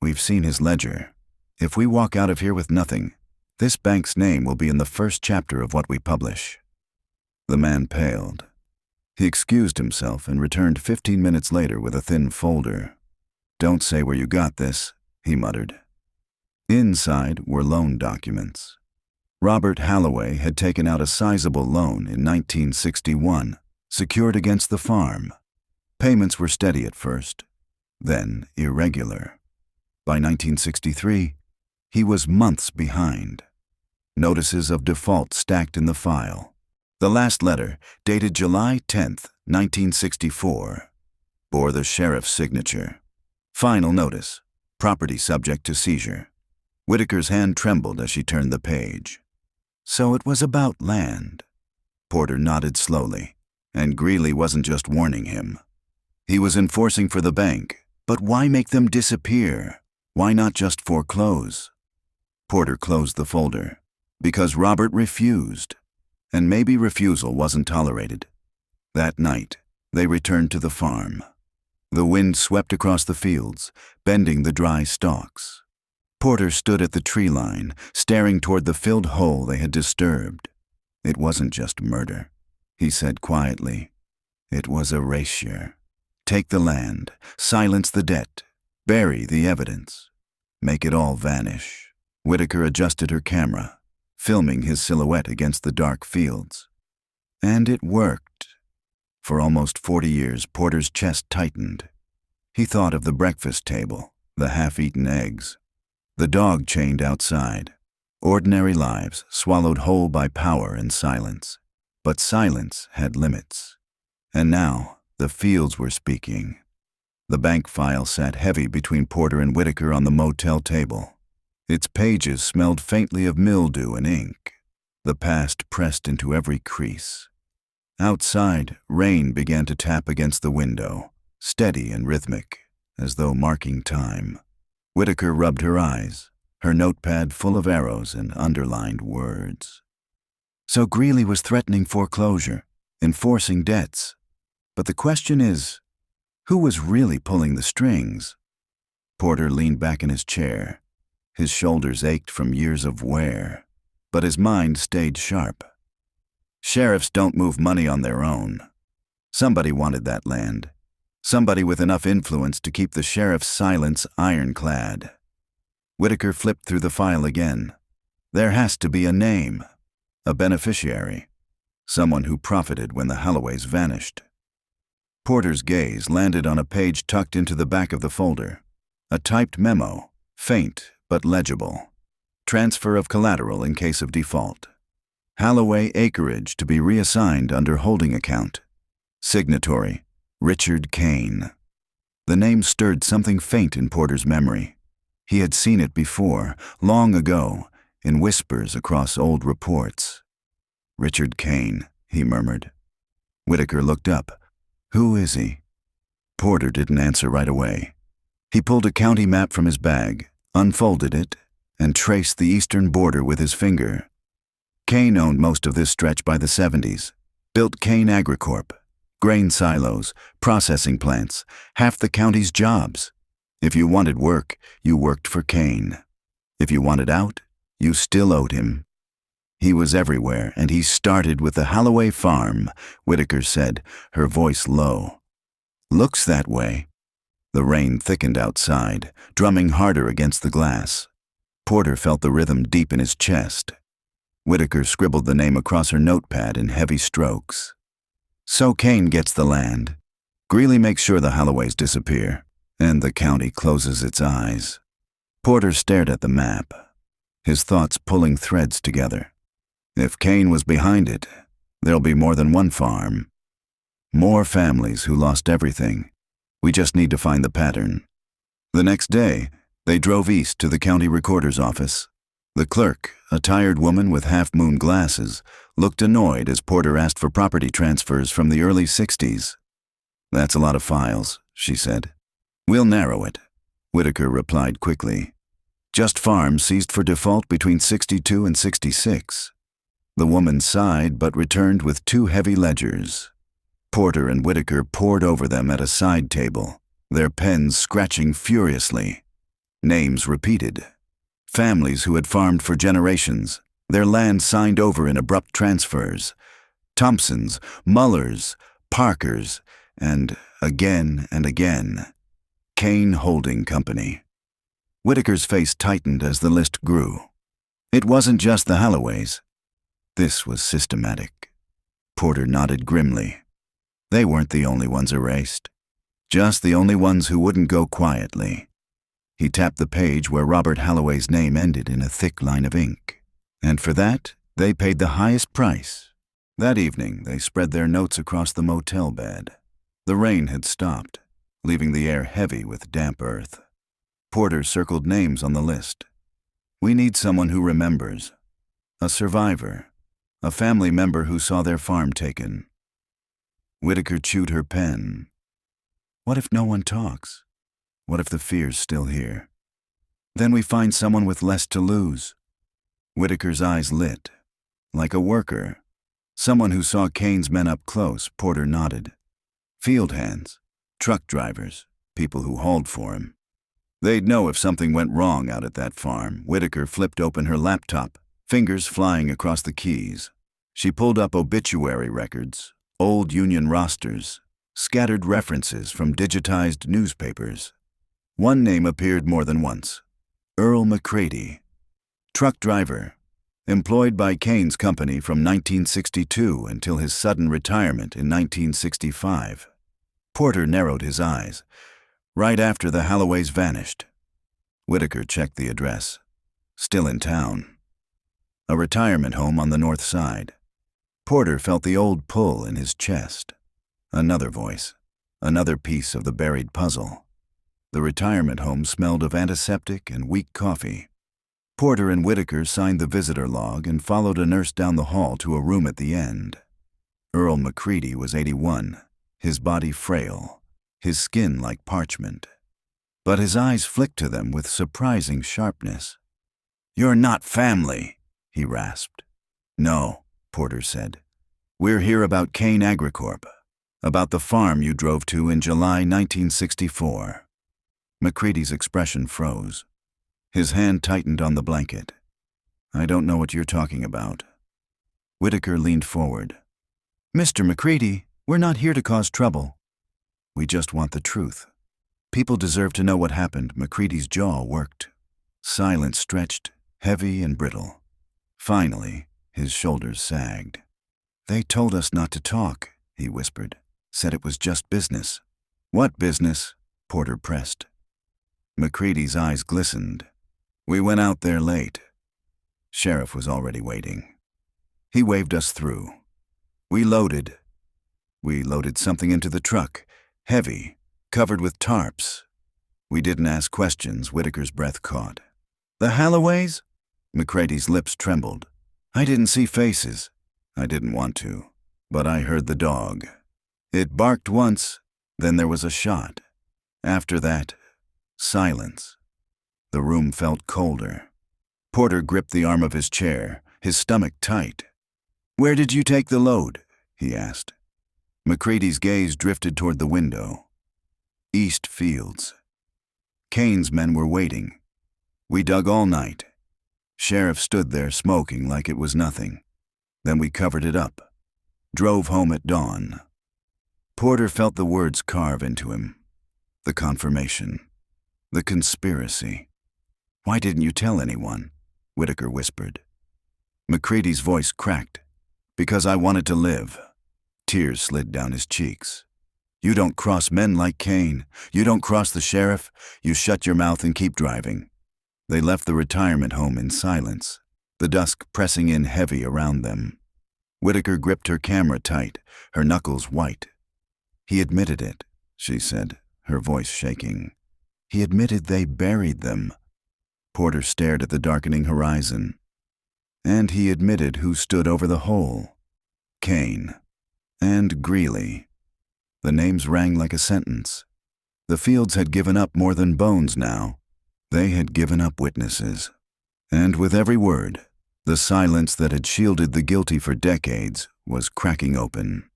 We've seen his ledger. If we walk out of here with nothing, this bank's name will be in the first chapter of what we publish." The man paled. He excused himself and returned 15 minutes later with a thin folder. "Don't say where you got this," he muttered. Inside were loan documents. Robert Halloway had taken out a sizable loan in 1961, secured against the farm. Payments were steady at first, then irregular. By 1963, he was months behind. Notices of default stacked in the file. The last letter, dated July 10th, 1964, bore the sheriff's signature. "Final notice, property subject to seizure." Whitaker's hand trembled as she turned the page. "So it was about land." Porter nodded slowly, and Greeley wasn't just warning him. He was enforcing for the bank. But why make them disappear? Why not just foreclose? Porter closed the folder. Because Robert refused. And maybe refusal wasn't tolerated. That night, they returned to the farm. The wind swept across the fields, bending the dry stalks. Porter stood at the tree line, staring toward the filled hole they had disturbed. "It wasn't just murder," he said quietly. "It was erasure. Take the land, silence the debt, bury the evidence, make it all vanish." Whitaker adjusted her camera, filming his silhouette against the dark fields. And it worked. For almost 40 years, Porter's chest tightened. He thought of the breakfast table, the half-eaten eggs, the dog chained outside. Ordinary lives swallowed whole by power and silence. But silence had limits. And now, the fields were speaking. The bank file sat heavy between Porter and Whitaker on the motel table. Its pages smelled faintly of mildew and ink, the past pressed into every crease. Outside, rain began to tap against the window, steady and rhythmic, as though marking time. Whitaker rubbed her eyes, her notepad full of arrows and underlined words. So Greeley was threatening foreclosure, enforcing debts. But the question is, who was really pulling the strings? Porter leaned back in his chair. His shoulders ached from years of wear, but his mind stayed sharp. Sheriffs don't move money on their own. Somebody wanted that land. Somebody with enough influence to keep the sheriff's silence ironclad. Whitaker flipped through the file again. There has to be a name, a beneficiary, someone who profited when the Halloways vanished. Porter's gaze landed on a page tucked into the back of the folder, a typed memo, faint but legible. Transfer of collateral in case of default. Halloway acreage to be reassigned under holding account. Signatory, Richard Kane. The name stirred something faint in Porter's memory. He had seen it before, long ago, in whispers across old reports. Richard Kane, he murmured. Whitaker looked up. Who is he? Porter didn't answer right away. He pulled a county map from his bag, unfolded it, and traced the eastern border with his finger. Kane owned most of this stretch by the 70s. Built Kane Agricorp. Grain silos, processing plants, half the county's jobs. If you wanted work, you worked for Kane. If you wanted out, you still owed him. He was everywhere, and he started with the Halloway farm, Whitaker said, her voice low. Looks that way. The rain thickened outside, drumming harder against the glass. Porter felt the rhythm deep in his chest. Whitaker scribbled the name across her notepad in heavy strokes. So Kane gets the land. Greeley makes sure the Halloways disappear, and the county closes its eyes. Porter stared at the map, his thoughts pulling threads together. If Kane was behind it, there'll be more than one farm. More families who lost everything. We just need to find the pattern. The next day, they drove east to the county recorder's office. The clerk, a tired woman with half-moon glasses, looked annoyed as Porter asked for property transfers from the early 60s. That's a lot of files, she said. We'll narrow it, Whitaker replied quickly. Just farms seized for default between 62 and 66. The woman sighed but returned with 2 heavy ledgers. Porter and Whitaker pored over them at a side table, their pens scratching furiously. Names repeated. Families who had farmed for generations, their land signed over in abrupt transfers. Thompsons, Mullers, Parkers, and again, Kane Holding Company. Whitaker's face tightened as the list grew. It wasn't just the Halloways. This was systematic. Porter nodded grimly. They weren't the only ones erased. Just the only ones who wouldn't go quietly. He tapped the page where Robert Halloway's name ended in a thick line of ink. And for that, they paid the highest price. That evening, they spread their notes across the motel bed. The rain had stopped, leaving the air heavy with damp earth. Porter circled names on the list. We need someone who remembers. A survivor. A family member who saw their farm taken. Whitaker chewed her pen. What if no one talks? What if the fear's still here? Then we find someone with less to lose. Whitaker's eyes lit. Like a worker. Someone who saw Kane's men up close, Porter nodded. Field hands. Truck drivers. People who hauled for him. They'd know if something went wrong out at that farm. Whitaker flipped open her laptop, fingers flying across the keys. She pulled up obituary records, old union rosters, scattered references from digitized newspapers. One name appeared more than once. Earl McCready. Truck driver. Employed by Kane's company from 1962 until his sudden retirement in 1965. Porter narrowed his eyes. Right after the Halloways vanished. Whitaker checked the address. Still in town. A retirement home on the north side. Porter felt the old pull in his chest. Another voice. Another piece of the buried puzzle. The retirement home smelled of antiseptic and weak coffee. Porter and Whitaker signed the visitor log and followed a nurse down the hall to a room at the end. Earl McCready was 81, his body frail, his skin like parchment. But his eyes flicked to them with surprising sharpness. You're not family, he rasped. No, Porter said. We're here about Kane Agricorp, about the farm you drove to in July 1964. McCready's expression froze. His hand tightened on the blanket. I don't know what you're talking about. Whitaker leaned forward. Mr. McCready, we're not here to cause trouble. We just want the truth. People deserve to know what happened. McCready's jaw worked. Silence stretched, heavy and brittle. Finally, his shoulders sagged. They told us not to talk, he whispered. Said it was just business. What business? Porter pressed. McCready's eyes glistened. We went out there late. Sheriff was already waiting. He waved us through. We loaded. We loaded something into the truck, heavy, covered with tarps. We didn't ask questions. Whitaker's breath caught. The Halloways? McCrady's lips trembled. I didn't see faces. I didn't want to, but I heard the dog. It barked once, then there was a shot. After that, silence. The room felt colder. Porter gripped the arm of his chair, his stomach tight. Where did you take the load? He asked. McCrady's gaze drifted toward the window. East Fields. Kane's men were waiting. We dug all night. Sheriff stood there smoking like it was nothing. Then we covered it up. Drove home at dawn. Porter felt the words carve into him. The confirmation. The conspiracy. Why didn't you tell anyone? Whitaker whispered. McCrady's voice cracked. Because I wanted to live. Tears slid down his cheeks. You don't cross men like Kane. You don't cross the sheriff. You shut your mouth and keep driving. They left the retirement home in silence, the dusk pressing in heavy around them. Whitaker gripped her camera tight, her knuckles white. He admitted it, she said, her voice shaking. He admitted they buried them. Porter stared at the darkening horizon. And he admitted who stood over the hole. Kane. And Greeley. The names rang like a sentence. The Fields had given up more than bones now. They had given up witnesses. And with every word, the silence that had shielded the guilty for decades was cracking open.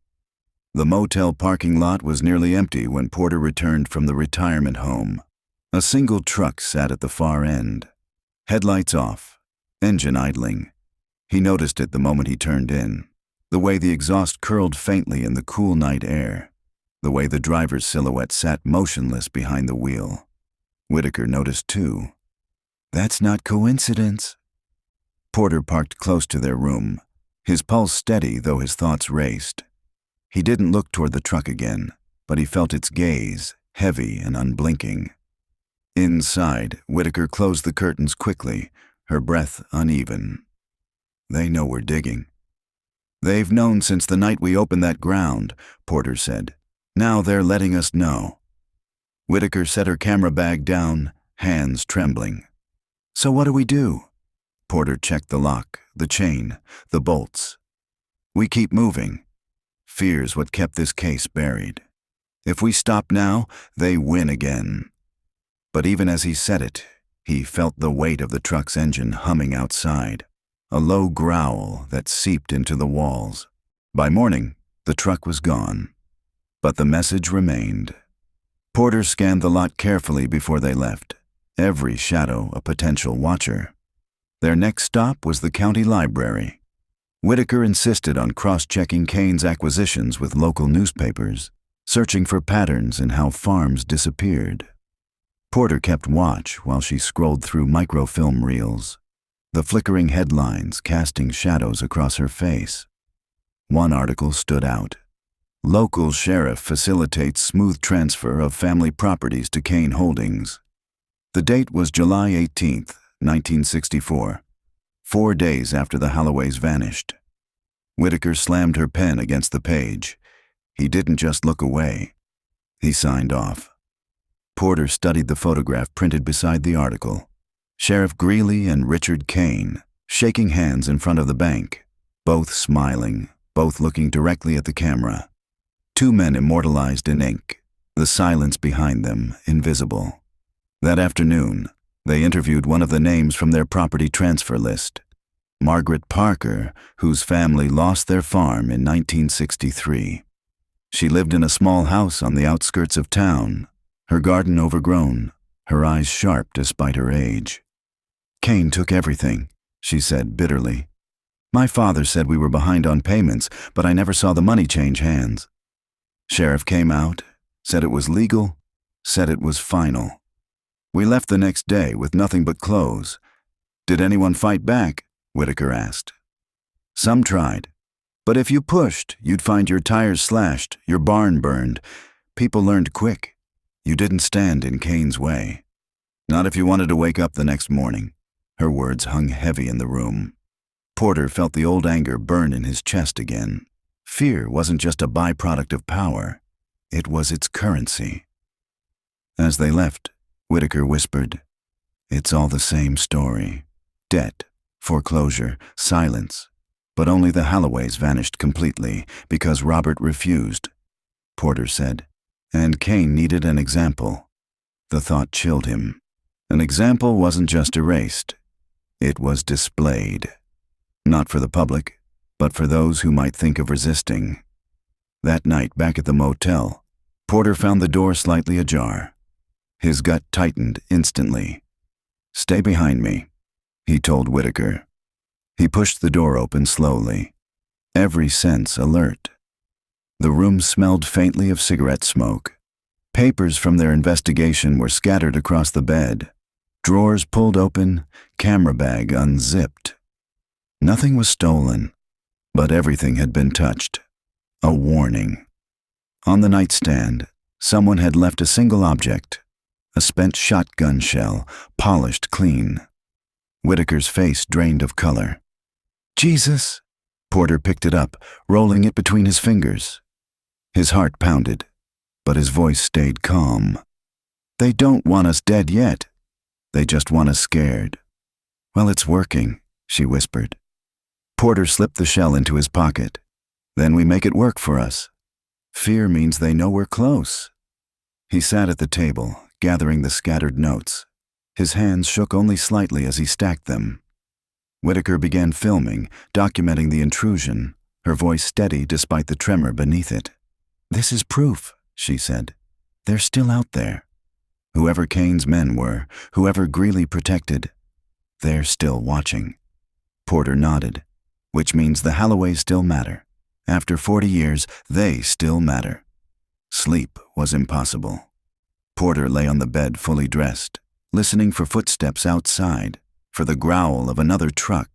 The motel parking lot was nearly empty when Porter returned from the retirement home. A single truck sat at the far end. Headlights off, engine idling. He noticed it the moment he turned in, the way the exhaust curled faintly in the cool night air, the way the driver's silhouette sat motionless behind the wheel. Whitaker noticed too. That's not coincidence. Porter parked close to their room, his pulse steady though his thoughts raced. He didn't look toward the truck again, but he felt its gaze, heavy and unblinking. Inside, Whitaker closed the curtains quickly, her breath uneven. They know we're digging. They've known since the night we opened that ground, Porter said. Now they're letting us know. Whitaker set her camera bag down, hands trembling. So what do we do? Porter checked the lock, the chain, the bolts. We keep moving. Fear's what kept this case buried. If we stop now, they win again. But even as he said it, he felt the weight of the truck's engine humming outside, a low growl that seeped into the walls. By morning, the truck was gone. But the message remained. Porter scanned the lot carefully before they left, every shadow a potential watcher. Their next stop was the county library. Whitaker insisted on cross-checking Kane's acquisitions with local newspapers, searching for patterns in how farms disappeared. Porter kept watch while she scrolled through microfilm reels, the flickering headlines casting shadows across her face. One article stood out. Local sheriff facilitates smooth transfer of family properties to Kane Holdings. The date was July 18, 1964, 4 days after the Halloways vanished. Whitaker slammed her pen against the page. He didn't just look away. He signed off. Porter studied the photograph printed beside the article. Sheriff Greeley and Richard Kane, shaking hands in front of the bank, both smiling, both looking directly at the camera. Two men immortalized in ink, the silence behind them invisible. That afternoon, they interviewed one of the names from their property transfer list, Margaret Parker, whose family lost their farm in 1963. She lived in a small house on the outskirts of town, her garden overgrown, her eyes sharp despite her age. Kane took everything, she said bitterly. My father said we were behind on payments, but I never saw the money change hands. Sheriff came out, said it was legal, said it was final. We left the next day with nothing but clothes. Did anyone fight back? Whitaker asked. Some tried. But if you pushed, you'd find your tires slashed, your barn burned. People learned quick. You didn't stand in Kane's way. Not if you wanted to wake up the next morning. Her words hung heavy in the room. Porter felt the old anger burn in his chest again. Fear wasn't just a byproduct of power. It was its currency. As they left, Whitaker whispered, "It's all the same story. Debt, foreclosure, silence. But only the Halloways vanished completely because Robert refused," Porter said. And Kane needed an example. The thought chilled him. An example wasn't just erased. It was displayed. Not for the public, but for those who might think of resisting. That night, back at the motel, Porter found the door slightly ajar. His gut tightened instantly. "Stay behind me," he told Whitaker. He pushed the door open slowly, every sense alert. The room smelled faintly of cigarette smoke. Papers from their investigation were scattered across the bed. Drawers pulled open, camera bag unzipped. Nothing was stolen, but everything had been touched. A warning. On the nightstand, someone had left a single object, a spent shotgun shell, polished clean. Whitaker's face drained of color. "Jesus!" Porter picked it up, rolling it between his fingers. His heart pounded, but his voice stayed calm. "They don't want us dead yet. They just want us scared." "Well, it's working," she whispered. Porter slipped the shell into his pocket. "Then we make it work for us. Fear means they know we're close." He sat at the table, gathering the scattered notes. His hands shook only slightly as he stacked them. Whitaker began filming, documenting the intrusion, her voice steady despite the tremor beneath it. "This is proof," she said. "They're still out there. Whoever Kane's men were, whoever Greeley protected, they're still watching." Porter nodded, "Which means the Halloways still matter. After 40 years, they still matter." Sleep was impossible. Porter lay on the bed fully dressed, listening for footsteps outside, for the growl of another truck.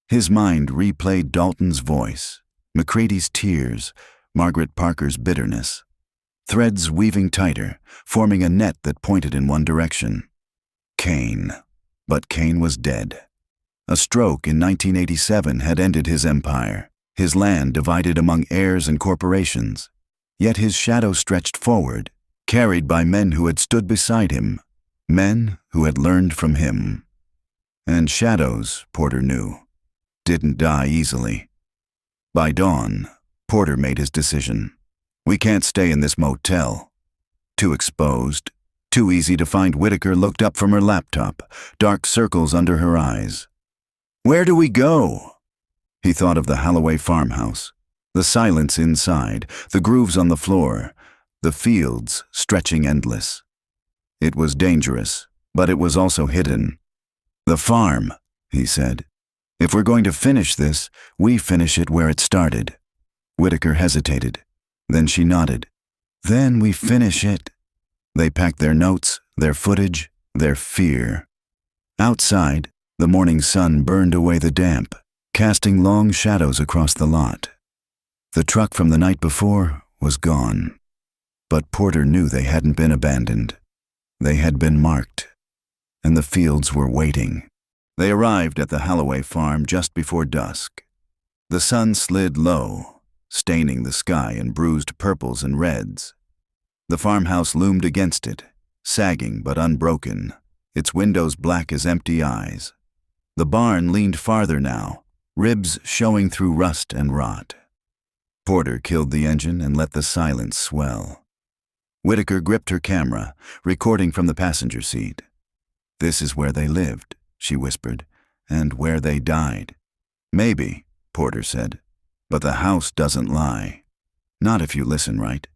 His mind replayed Dalton's voice, McCready's tears, Margaret Parker's bitterness. Threads weaving tighter, forming a net that pointed in one direction. Kane. But Kane was dead. A stroke in 1987 had ended his empire, his land divided among heirs and corporations. Yet his shadow stretched forward, carried by men who had stood beside him, men who had learned from him. And shadows, Porter knew, didn't die easily. By dawn, Porter made his decision. "We can't stay in this motel." Too exposed, too easy to find. Whitaker looked up from her laptop, dark circles under her eyes. "Where do we go?" He thought of the Halloway farmhouse, the silence inside, the grooves on the floor, the fields stretching endless. It was dangerous, but it was also hidden. "The farm," he said. "If we're going to finish this, we finish it where it started." Whitaker hesitated. Then she nodded. "Then we finish it." They packed their notes, their footage, their fear. Outside, the morning sun burned away the damp, casting long shadows across the lot. The truck from the night before was gone. But Porter knew they hadn't been abandoned. They had been marked, and the fields were waiting. They arrived at the Halloway farm just before dusk. The sun slid low, staining the sky in bruised purples and reds. The farmhouse loomed against it, sagging but unbroken, its windows black as empty eyes. The barn leaned farther now, ribs showing through rust and rot. Porter killed the engine and let the silence swell. Whitaker gripped her camera, recording from the passenger seat. "This is where they lived," she whispered, "and where they died." "Maybe," Porter said. "But the house doesn't lie. Not if you listen right."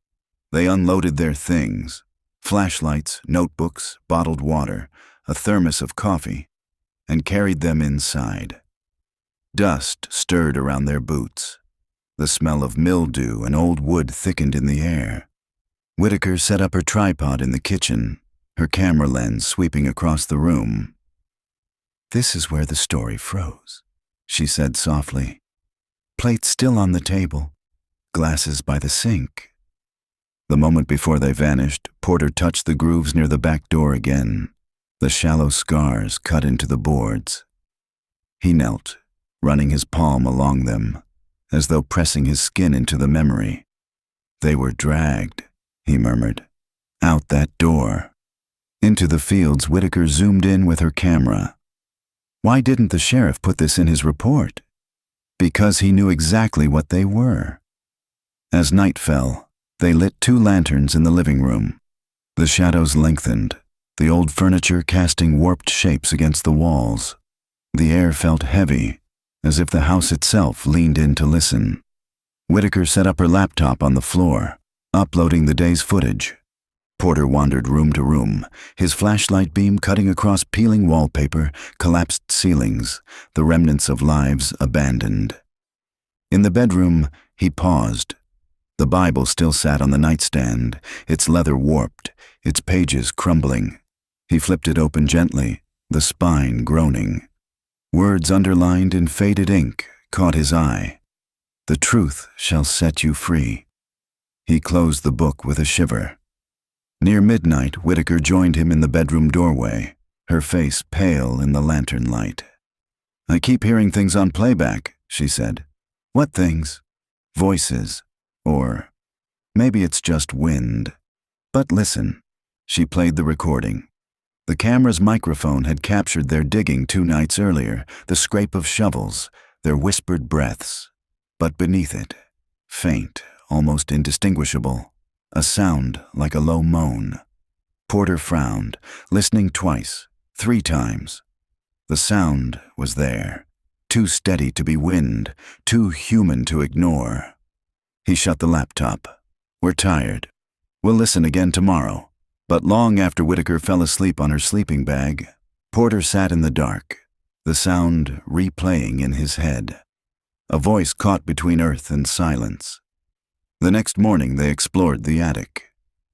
They unloaded their things, flashlights, notebooks, bottled water, a thermos of coffee, and carried them inside. Dust stirred around their boots. The smell of mildew and old wood thickened in the air. Whitaker set up her tripod in the kitchen, her camera lens sweeping across the room. "This is where the story froze," she said softly. "Plates still on the table, glasses by the sink." The moment before they vanished, Porter touched the grooves near the back door again, the shallow scars cut into the boards. He knelt, running his palm along them, as though pressing his skin into the memory. They were dragged, he murmured, out that door. Into the fields, Whitaker zoomed in with her camera. Why didn't the sheriff put this in his report? Because he knew exactly what they were. As night fell, they lit 2 lanterns in the living room. The shadows lengthened, the old furniture casting warped shapes against the walls. The air felt heavy, as if the house itself leaned in to listen. Whitaker set up her laptop on the floor, uploading the day's footage. Porter wandered room to room, his flashlight beam cutting across peeling wallpaper, collapsed ceilings, the remnants of lives abandoned. In the bedroom, he paused. The Bible still sat on the nightstand, its leather warped, its pages crumbling. He flipped it open gently, the spine groaning. Words underlined in faded ink caught his eye. "The truth shall set you free." He closed the book with a shiver. Near midnight, Whitaker joined him in the bedroom doorway, her face pale in the lantern light. "I keep hearing things on playback," she said. "What things?" "Voices. Or maybe it's just wind. But listen." She played the recording. The camera's microphone had captured their digging 2 nights earlier, the scrape of shovels, their whispered breaths. But beneath it, faint, almost indistinguishable, a sound like a low moan. Porter frowned, listening twice, 3 times. The sound was there, too steady to be wind, too human to ignore. He shut the laptop. "We're tired. We'll listen again tomorrow." But long after Whitaker fell asleep on her sleeping bag, Porter sat in the dark, the sound replaying in his head. A voice caught between earth and silence. The next morning they explored the attic.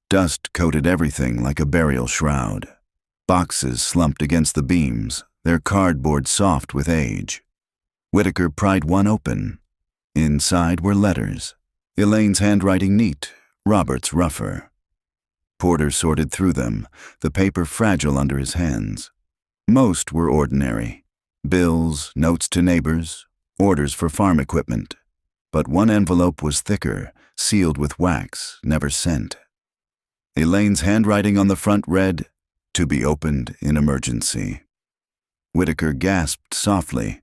Dust coated everything like a burial shroud. Boxes slumped against the beams, their cardboard soft with age. Whitaker pried one open. Inside were letters. Elaine's handwriting neat, Robert's rougher. Porter sorted through them, the paper fragile under his hands. Most were ordinary. Bills, notes to neighbors, orders for farm equipment. But one envelope was thicker, sealed with wax, never sent. Elaine's handwriting on the front read, "To be opened in emergency." Whitaker gasped softly.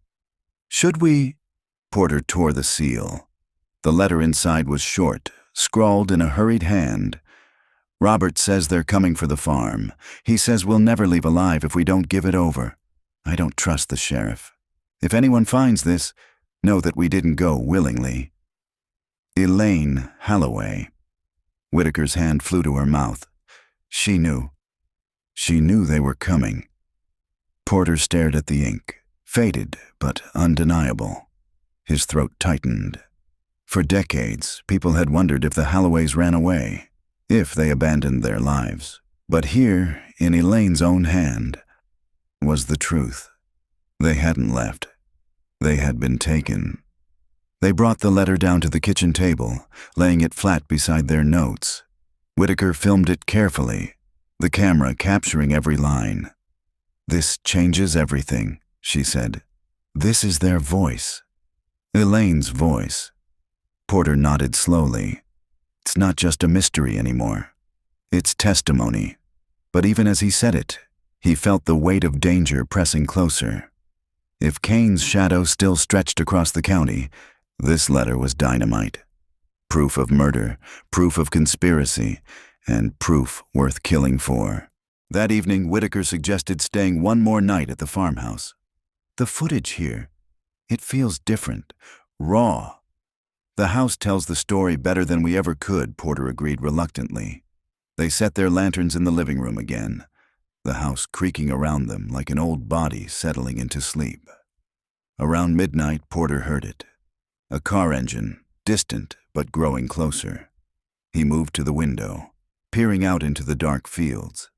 "Should we?" Porter tore the seal. The letter inside was short, scrawled in a hurried hand. "Robert says they're coming for the farm. He says we'll never leave alive if we don't give it over. I don't trust the sheriff. If anyone finds this, know that we didn't go willingly. Elaine Halloway." Whitaker's hand flew to her mouth. She knew. She knew they were coming. Porter stared at the ink, faded but undeniable. His throat tightened. For decades, people had wondered if the Halloways ran away, if they abandoned their lives. But here, in Elaine's own hand, was the truth. They hadn't left. They had been taken. They brought the letter down to the kitchen table, laying it flat beside their notes. Whitaker filmed it carefully, the camera capturing every line. "This changes everything," she said. "This is their voice. Elaine's voice." Porter nodded slowly. It's not just a mystery anymore. It's testimony. But even as he said it, he felt the weight of danger pressing closer. If Kane's shadow still stretched across the county, this letter was dynamite. Proof of murder, proof of conspiracy, and proof worth killing for. That evening, Whitaker suggested staying one more night at the farmhouse. "The footage here, it feels different, raw." "The house tells the story better than we ever could," Porter agreed reluctantly. They set their lanterns in the living room again, the house creaking around them like an old body settling into sleep. Around midnight, Porter heard it. A car engine, distant but growing closer. He moved to the window, peering out into the dark fields.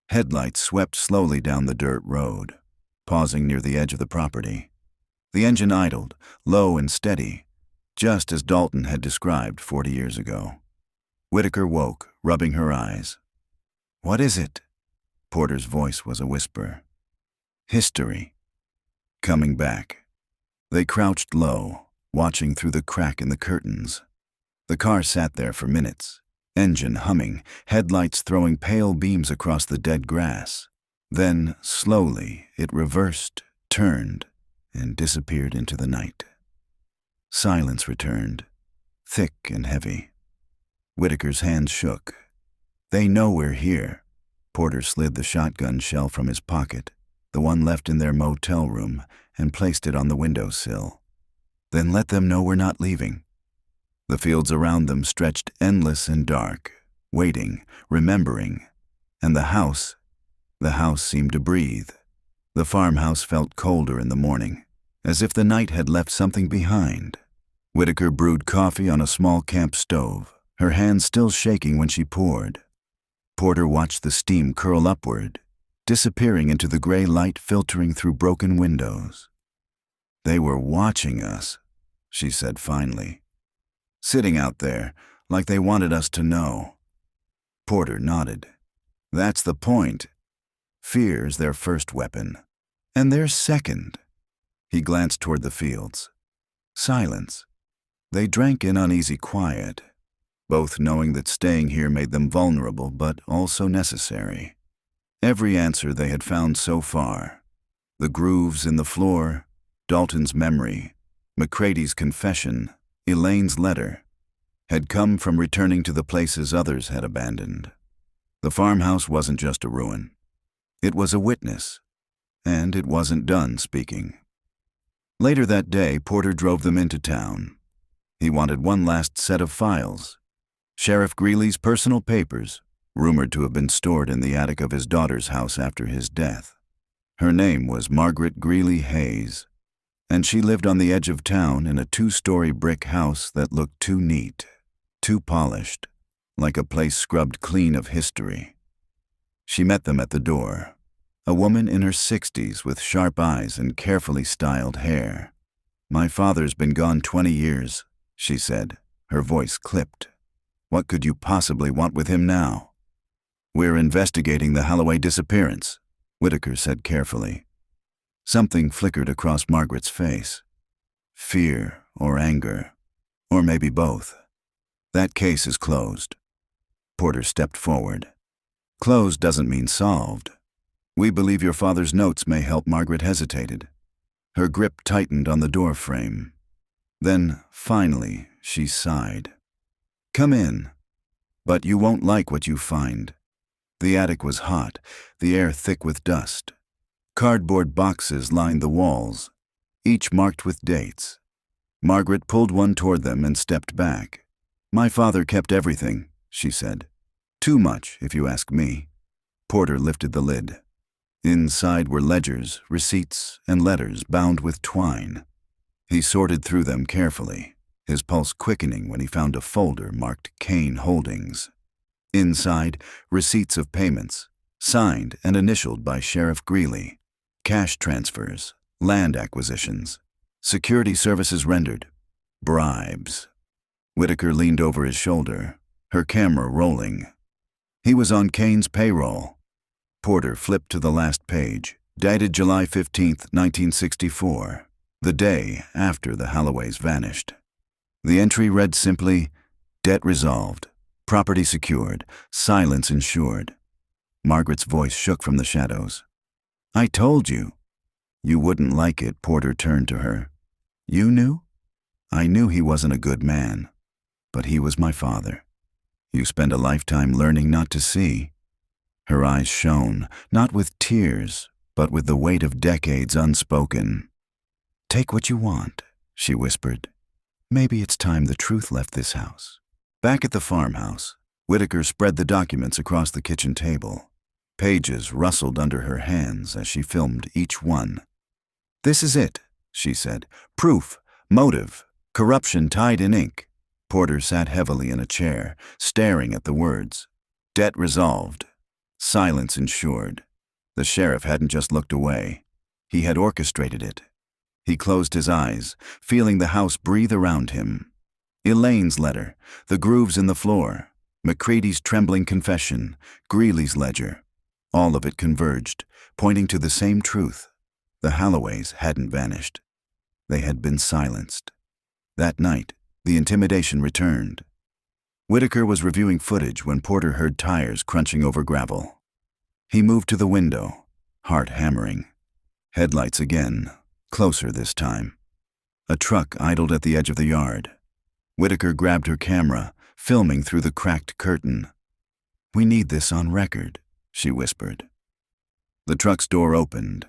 Headlights swept slowly down the dirt road, pausing near the edge of the property. The engine idled, low and steady, just as Dalton had described 40 years ago. Whitaker woke, rubbing her eyes. "What is it?" Porter's voice was a whisper. "History. Coming back." They crouched low, watching through the crack in the curtains. The car sat there for minutes, engine humming, headlights throwing pale beams across the dead grass. Then, slowly, it reversed, turned, and disappeared into the night. Silence returned, thick and heavy. Whitaker's hands shook. "They know we're here." Porter slid the shotgun shell from his pocket, the one left in their motel room, and placed it on the windowsill. "Then let them know we're not leaving." The fields around them stretched endless and dark, waiting, remembering. And the house seemed to breathe. The farmhouse felt colder in the morning, as if the night had left something behind. Whitaker brewed coffee on a small camp stove, her hands still shaking when she poured. Porter watched the steam curl upward, disappearing into the gray light filtering through broken windows. "They were watching us," she said finally. "Sitting out there, like they wanted us to know." Porter nodded. "That's the point. Fear's their first weapon. And their second." He glanced toward the fields. Silence. They drank in uneasy quiet, both knowing that staying here made them vulnerable but also necessary. Every answer they had found so far, the grooves in the floor, Dalton's memory, McCrady's confession, Elaine's letter, had come from returning to the places others had abandoned. The farmhouse wasn't just a ruin. It was a witness, and it wasn't done speaking. Later that day, Porter drove them into town. He wanted one last set of files. Sheriff Greeley's personal papers, rumored to have been stored in the attic of his daughter's house after his death. Her name was Margaret Greeley Hayes, and she lived on the edge of town in a 2-story brick house that looked too neat, too polished, like a place scrubbed clean of history. She met them at the door, a woman in her 60s with sharp eyes and carefully styled hair. "My father's been gone 20 years, she said, her voice clipped. "What could you possibly want with him now?" "We're investigating the Holloway disappearance," Whitaker said carefully. Something flickered across Margaret's face. Fear or anger, or maybe both. "That case is closed." Porter stepped forward. "Closed doesn't mean solved. We believe your father's notes may help." Margaret hesitated. Her grip tightened on the door frame. Then, finally, she sighed. "Come in. But you won't like what you find." The attic was hot, the air thick with dust. Cardboard boxes lined the walls, each marked with dates. Margaret pulled one toward them and stepped back. "My father kept everything," she said. "Too much, if you ask me." Porter lifted the lid. Inside were ledgers, receipts, and letters bound with twine. He sorted through them carefully, his pulse quickening when he found a folder marked Kane Holdings. Inside, receipts of payments, signed and initialed by Sheriff Greeley, cash transfers, land acquisitions, security services rendered, bribes. Whitaker leaned over his shoulder, her camera rolling. He was on Kane's payroll. Porter flipped to the last page, dated July 15, 1964, the day after the Halloways vanished. The entry read simply, "Debt resolved, property secured, silence insured." Margaret's voice shook from the shadows. "I told you." "You wouldn't like it," Porter turned to her. "You knew?" "I knew he wasn't a good man, but he was my father. You spend a lifetime learning not to see." Her eyes shone, not with tears, but with the weight of decades unspoken. "Take what you want," she whispered. "Maybe it's time the truth left this house." Back at the farmhouse, Whitaker spread the documents across the kitchen table. Pages rustled under her hands as she filmed each one. "This is it," she said. "Proof, motive, corruption tied in ink." Porter sat heavily in a chair, staring at the words. Debt resolved. Silence ensured. The sheriff hadn't just looked away. He had orchestrated it. He closed his eyes, feeling the house breathe around him. Elaine's letter, the grooves in the floor, McCrady's trembling confession, Greeley's ledger. All of it converged, pointing to the same truth. The Halloways hadn't vanished. They had been silenced. That night, the intimidation returned. Whitaker was reviewing footage when Porter heard tires crunching over gravel. He moved to the window, heart hammering. Headlights again, closer this time. A truck idled at the edge of the yard. Whitaker grabbed her camera, filming through the cracked curtain. "We need this on record," she whispered. The truck's door opened.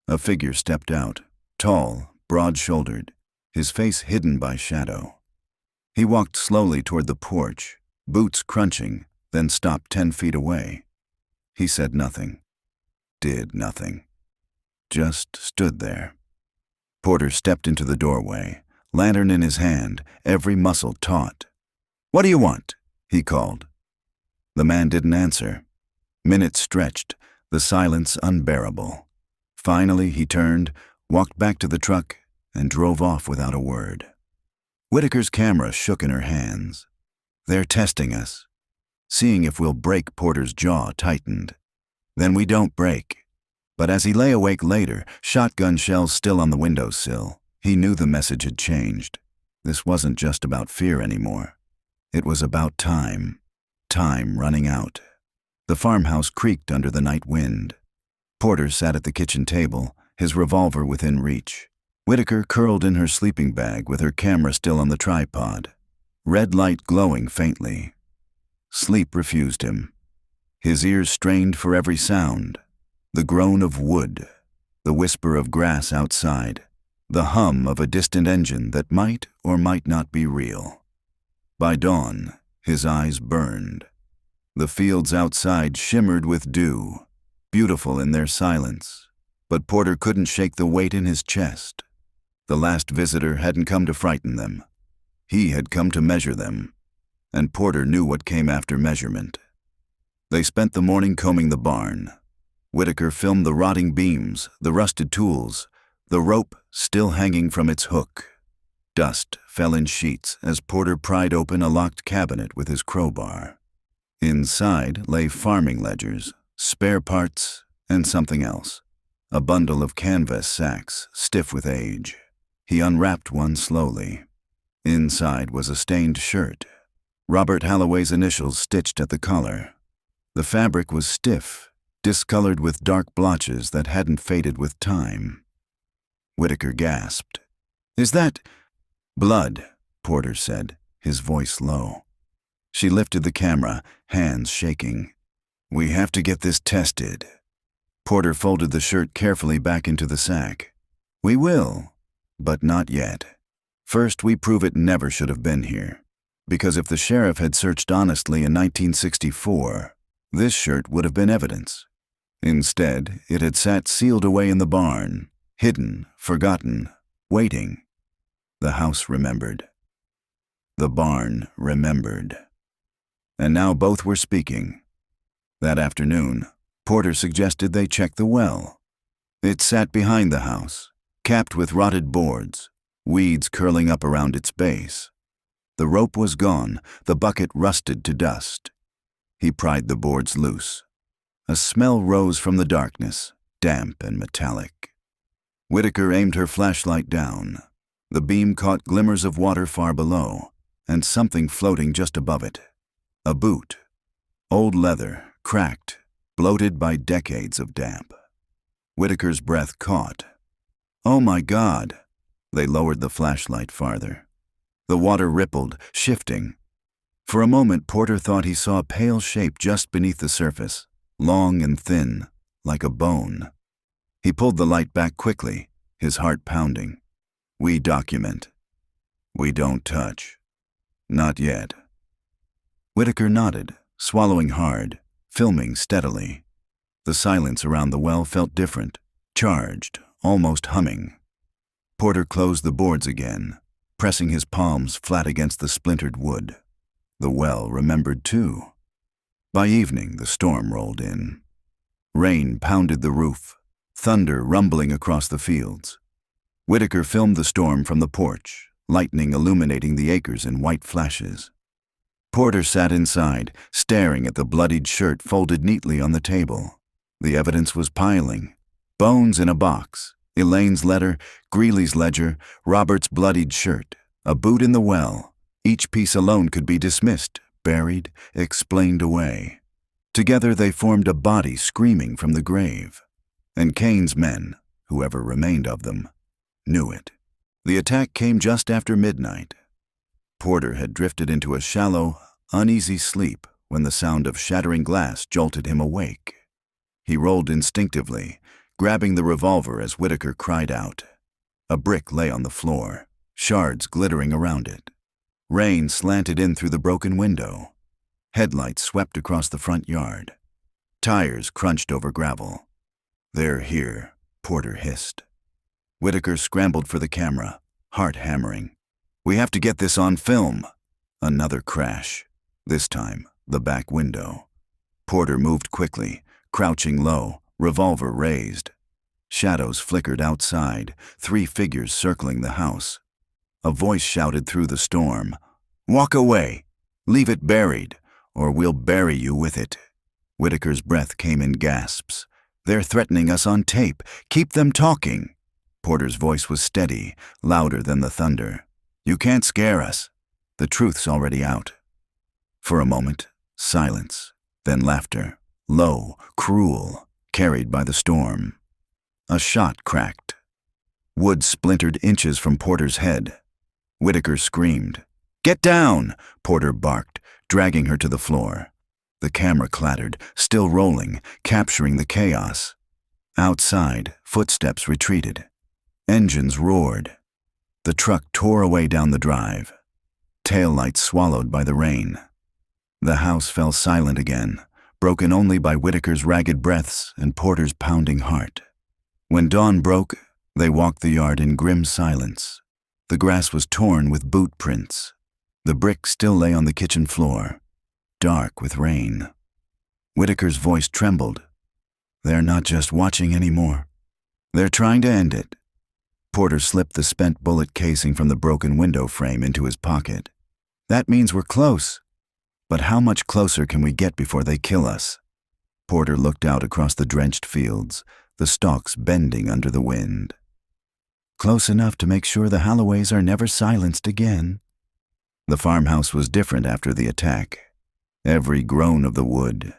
A figure stepped out, tall, broad-shouldered, his face hidden by shadow. He walked slowly toward the porch, boots crunching, then stopped 10 feet away. He said nothing, did nothing, just stood there. Porter stepped into the doorway, lantern in his hand, every muscle taut. "What do you want?" he called. The man didn't answer. Minutes stretched, the silence unbearable. Finally, he turned, walked back to the truck, and drove off without a word. Whitaker's camera shook in her hands. "They're testing us." Seeing if we'll break, Porter's jaw tightened. "Then we don't break." But as he lay awake later, shotgun shells still on the windowsill, he knew the message had changed. This wasn't just about fear anymore. It was about time. Time running out. The farmhouse creaked under the night wind. Porter sat at the kitchen table, his revolver within reach. Whitaker curled in her sleeping bag with her camera still on the tripod, red light glowing faintly. Sleep refused him. His ears strained for every sound. The groan of wood, the whisper of grass outside, the hum of a distant engine that might or might not be real. By dawn, his eyes burned. The fields outside shimmered with dew, beautiful in their silence, but Porter couldn't shake the weight in his chest. The last visitor hadn't come to frighten them. He had come to measure them, and Porter knew what came after measurement. They spent the morning combing the barn. Whitaker filmed the rotting beams, the rusted tools, the rope still hanging from its hook. Dust fell in sheets as Porter pried open a locked cabinet with his crowbar. Inside lay farming ledgers, spare parts, and something else. A bundle of canvas sacks, stiff with age. He unwrapped one slowly. Inside was a stained shirt, Robert Halloway's initials stitched at the collar. The fabric was stiff, discolored with dark blotches that hadn't faded with time. Whitaker gasped. "Is that—" "Blood," Porter said, his voice low. She lifted the camera, hands shaking. "We have to get this tested." Porter folded the shirt carefully back into the sack. "We will, but not yet. First, we prove it never should have been here. Because if the sheriff had searched honestly in 1964, this shirt would have been evidence. Instead, it had sat sealed away in the barn, hidden, forgotten, waiting. The house remembered. The barn remembered. And now both were speaking. That afternoon, Porter suggested they check the well. It sat behind the house, capped with rotted boards, weeds curling up around its base. The rope was gone, the bucket rusted to dust. He pried the boards loose. A smell rose from the darkness, damp and metallic. Whitaker aimed her flashlight down. The beam caught glimmers of water far below, and something floating just above it. A boot. Old leather, cracked, bloated by decades of damp. Whitaker's breath caught. "Oh my God!" They lowered the flashlight farther. The water rippled, shifting. For a moment, Porter thought he saw a pale shape just beneath the surface, long and thin, like a bone. He pulled the light back quickly, his heart pounding. "We document. We don't touch. Not yet." Whitaker nodded, swallowing hard, filming steadily. The silence around the well felt different, charged, almost humming. Porter closed the boards again, pressing his palms flat against the splintered wood. The well remembered too. By evening, the storm rolled in. Rain pounded the roof, thunder rumbling across the fields. Whitaker filmed the storm from the porch, lightning illuminating the acres in white flashes. Porter sat inside, staring at the bloodied shirt folded neatly on the table. The evidence was piling. Bones in a box, Elaine's letter, Greeley's ledger, Robert's bloodied shirt, a boot in the well. Each piece alone could be dismissed, buried, explained away. Together they formed a body screaming from the grave. And Kane's men, whoever remained of them, knew it. The attack came just after midnight. Porter had drifted into a shallow, uneasy sleep when the sound of shattering glass jolted him awake. He rolled instinctively, grabbing the revolver as Whitaker cried out. A brick lay on the floor, shards glittering around it. Rain slanted in through the broken window. Headlights swept across the front yard. Tires crunched over gravel. "They're here," Porter hissed. Whitaker scrambled for the camera, heart hammering. "We have to get this on film." Another crash. This time, the back window. Porter moved quickly, crouching low, revolver raised. Shadows flickered outside, 3 figures circling the house. A voice shouted through the storm, "Walk away! Leave it buried, or we'll bury you with it." Whitaker's breath came in gasps. "They're threatening us on tape. Keep them talking." Porter's voice was steady, louder than the thunder. "You can't scare us. The truth's already out." For a moment, silence, then laughter, low, cruel, carried by the storm. A shot cracked. Wood splintered inches from Porter's head. Whitaker screamed. "Get down!" Porter barked, dragging her to the floor. The camera clattered, still rolling, capturing the chaos. Outside, footsteps retreated. Engines roared. The truck tore away down the drive. Taillights swallowed by the rain. The house fell silent again, broken only by Whitaker's ragged breaths and Porter's pounding heart. When dawn broke, they walked the yard in grim silence. The grass was torn with boot prints. The brick still lay on the kitchen floor, dark with rain. Whitaker's voice trembled. "They're not just watching anymore. They're trying to end it." Porter slipped the spent bullet casing from the broken window frame into his pocket. "That means we're close. But how much closer can we get before they kill us?" Porter looked out across the drenched fields, the stalks bending under the wind. "Close enough to make sure the Halloways are never silenced again." The farmhouse was different after the attack. Every groan of the wood,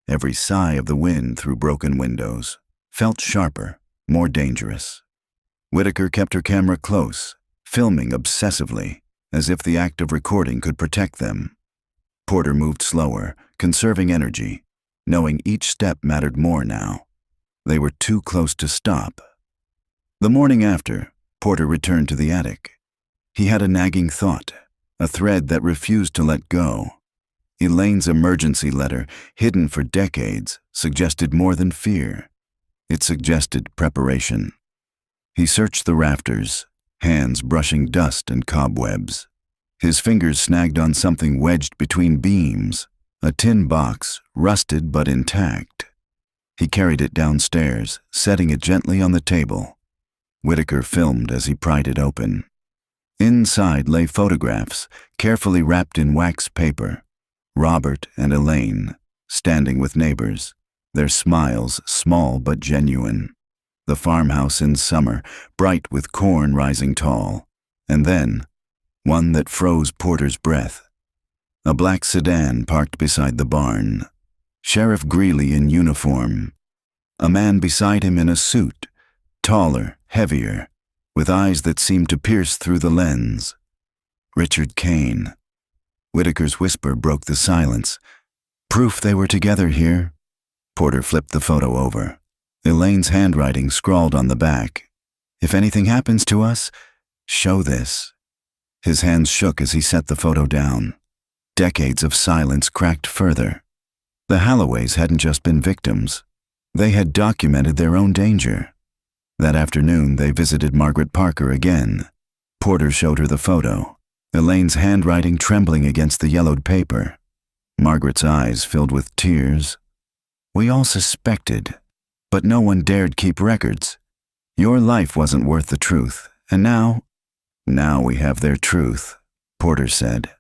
every sigh of the wind through broken windows, felt sharper, more dangerous. Whitaker kept her camera close, filming obsessively, as if the act of recording could protect them. Porter moved slower, conserving energy, knowing each step mattered more now. They were too close to stop. The morning after, Porter returned to the attic. He had a nagging thought, a thread that refused to let go. Elaine's emergency letter, hidden for decades, suggested more than fear. It suggested preparation. He searched the rafters, hands brushing dust and cobwebs. His fingers snagged on something wedged between beams, a tin box, rusted but intact. He carried it downstairs, setting it gently on the table. Whitaker filmed as he pried it open. Inside lay photographs, carefully wrapped in wax paper. Robert and Elaine, standing with neighbors, their smiles small but genuine. The farmhouse in summer, bright with corn rising tall. And then, one that froze Porter's breath. A black sedan parked beside the barn. Sheriff Greeley in uniform. A man beside him in a suit, taller, heavier, with eyes that seemed to pierce through the lens. Richard Kane. Whitaker's whisper broke the silence. "Proof they were together here." Porter flipped the photo over. Elaine's handwriting scrawled on the back. "If anything happens to us, show this." His hands shook as he set the photo down. Decades of silence cracked further. The Halloways hadn't just been victims. They had documented their own danger. That afternoon, they visited Margaret Parker again. Porter showed her the photo, Elaine's handwriting trembling against the yellowed paper. Margaret's eyes filled with tears. "We all suspected, but no one dared keep records. Your life wasn't worth the truth, and now we have their truth," Porter said.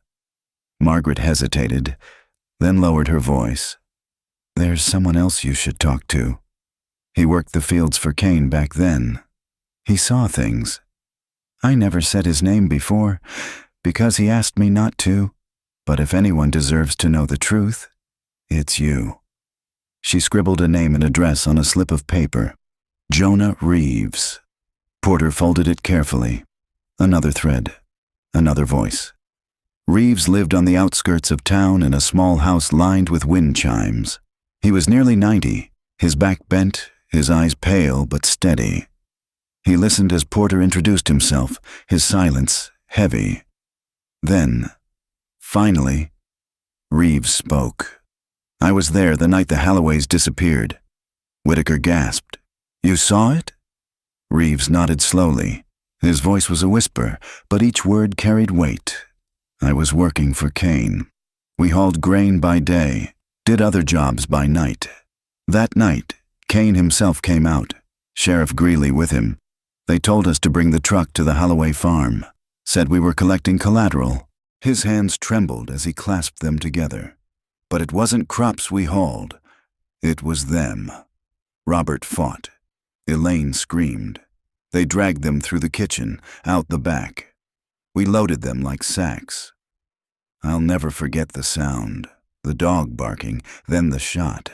Margaret hesitated, then lowered her voice. "There's someone else you should talk to. He worked the fields for Kane back then. He saw things. I never said his name before, because he asked me not to, but if anyone deserves to know the truth, it's you." She scribbled a name and address on a slip of paper. Jonah Reeves. Porter folded it carefully. Another thread. Another voice. Reeves lived on the outskirts of town in a small house lined with wind chimes. He was nearly 90, his back bent, his eyes pale but steady. He listened as Porter introduced himself, his silence heavy. Then, finally, Reeves spoke. "I was there the night the Halloways disappeared." Whitaker gasped. "You saw it?" Reeves nodded slowly. His voice was a whisper, but each word carried weight. "I was working for Kane. We hauled grain by day, did other jobs by night. That night, Kane himself came out, Sheriff Greeley with him. They told us to bring the truck to the Holloway farm, said we were collecting collateral." His hands trembled as he clasped them together. "But it wasn't crops we hauled. It was them." Robert fought. Elaine screamed. They dragged them through the kitchen, out the back. We loaded them like sacks. I'll never forget the sound, the dog barking, then the shot.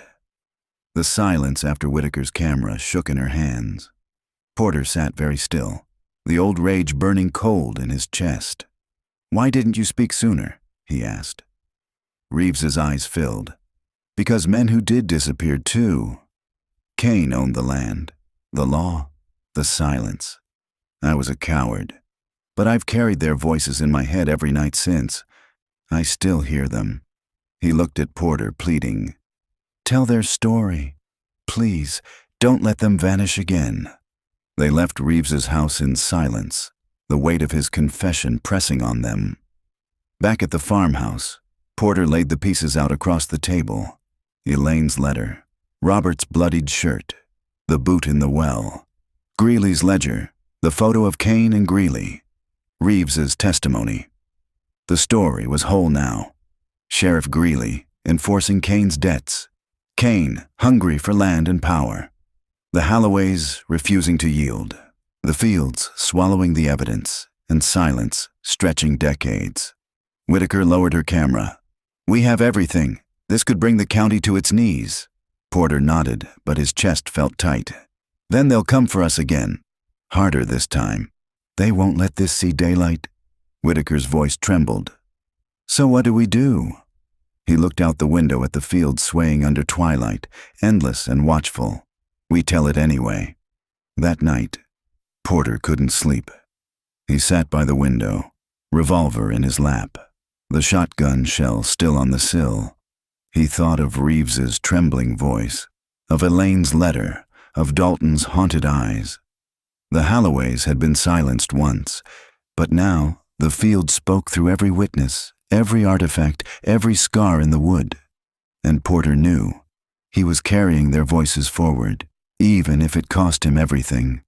The silence after Whitaker's camera shook in her hands. Porter sat very still, the old rage burning cold in his chest. "Why didn't you speak sooner?" he asked. Reeves's eyes filled. "Because men who did disappear too. Kane owned the land, the law, the silence. I was a coward, but I've carried their voices in my head every night since. I still hear them." He looked at Porter, pleading. "Tell their story. Please, don't let them vanish again." They left Reeves's house in silence, the weight of his confession pressing on them. Back at the farmhouse, Porter laid the pieces out across the table. Elaine's letter, Robert's bloodied shirt, the boot in the well, Greeley's ledger, the photo of Kane and Greeley, Reeves's testimony. The story was whole now. Sheriff Greeley enforcing Kane's debts, Kane hungry for land and power, the Halloways refusing to yield, the fields swallowing the evidence, and silence stretching decades. Whitaker lowered her camera. "We have everything. This could bring the county to its knees." Porter nodded, but his chest felt tight. "Then they'll come for us again. Harder this time. They won't let this see daylight." Whitaker's voice trembled. "So what do we do?" He looked out the window at the field swaying under twilight, endless and watchful. "We tell it anyway." That night, Porter couldn't sleep. He sat by the window, revolver in his lap, the shotgun shell still on the sill. He thought of Reeves's trembling voice, of Elaine's letter, of Dalton's haunted eyes. The Halloways had been silenced once, but now the field spoke through every witness, every artifact, every scar in the wood. And Porter knew he was carrying their voices forward, even if it cost him everything.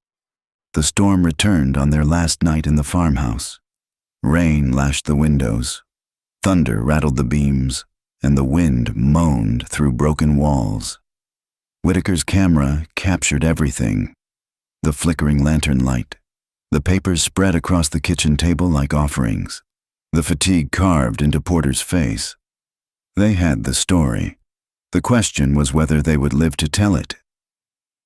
The storm returned on their last night in the farmhouse. Rain lashed the windows. Thunder rattled the beams, and the wind moaned through broken walls. Whitaker's camera captured everything. The flickering lantern light, the papers spread across the kitchen table like offerings, the fatigue carved into Porter's face. They had the story. The question was whether they would live to tell it.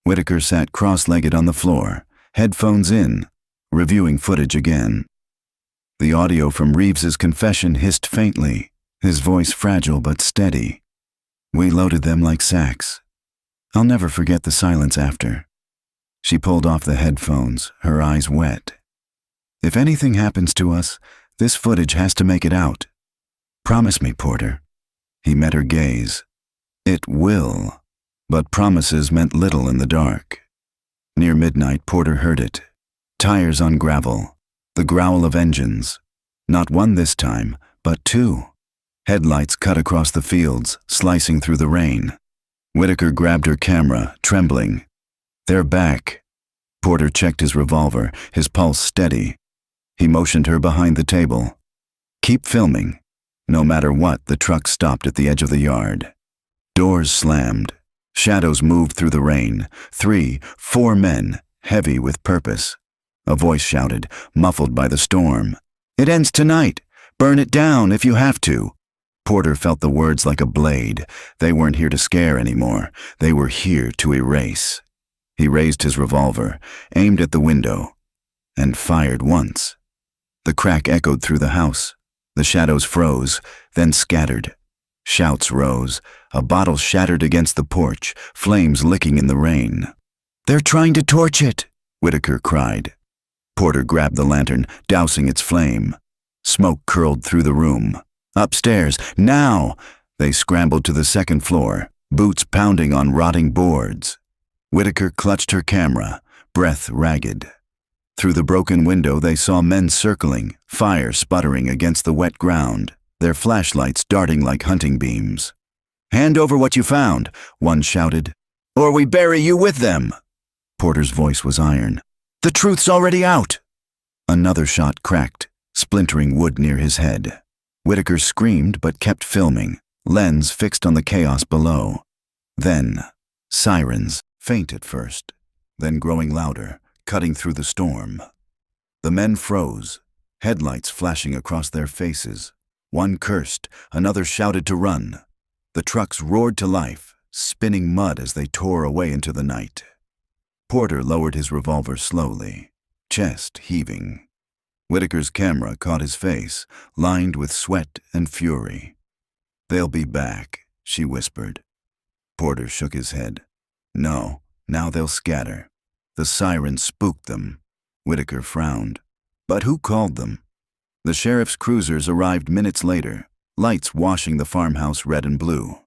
Whitaker sat cross-legged on the floor, headphones in, reviewing footage again. The audio from Reeves's confession hissed faintly, his voice fragile but steady. "We loaded them like sacks. I'll never forget the silence after." She pulled off the headphones, her eyes wet. "If anything happens to us, this footage has to make it out. Promise me, Porter." He met her gaze. It will. But promises meant little in the dark. Near midnight, Porter heard it. Tires on gravel, the growl of engines. Not one this time, but two. Headlights cut across the fields, slicing through the rain. Whitaker grabbed her camera, trembling. "They're back." Porter checked his revolver, his pulse steady. He motioned her behind the table. "Keep filming." No matter what, the truck stopped at the edge of the yard. Doors slammed. Shadows moved through the rain. 3, 4 men, heavy with purpose, A voice shouted, muffled by the storm. "It ends tonight. Burn it down if you have to." Porter felt the words like a blade. They weren't here to scare anymore. They were here to erase. He raised his revolver, aimed at the window, and fired once. The crack echoed through the house. The shadows froze, then scattered. Shouts rose. A bottle shattered against the porch, flames licking in the rain. "They're trying to torch it," Whitaker cried. Porter grabbed the lantern, dousing its flame. Smoke curled through the room. "Upstairs, now!" They scrambled to the second floor, boots pounding on rotting boards. Whitaker clutched her camera, breath ragged. Through the broken window they saw men circling, fire sputtering against the wet ground, their flashlights darting like hunting beams. "Hand over what you found," one shouted, "or we bury you with them." Porter's voice was iron. "The truth's already out." Another shot cracked, splintering wood near his head. Whitaker screamed but kept filming, lens fixed on the chaos below. Then, sirens, faint at first, then growing louder, cutting through the storm. The men froze, headlights flashing across their faces. One cursed, another shouted to run. The trucks roared to life, spinning mud as they tore away into the night. Porter lowered his revolver slowly, chest heaving. Whitaker's camera caught his face, lined with sweat and fury. "They'll be back," she whispered. Porter shook his head. "No, now they'll scatter. The sirens spooked them." Whitaker frowned. "But who called them?" The sheriff's cruisers arrived minutes later, lights washing the farmhouse red and blue.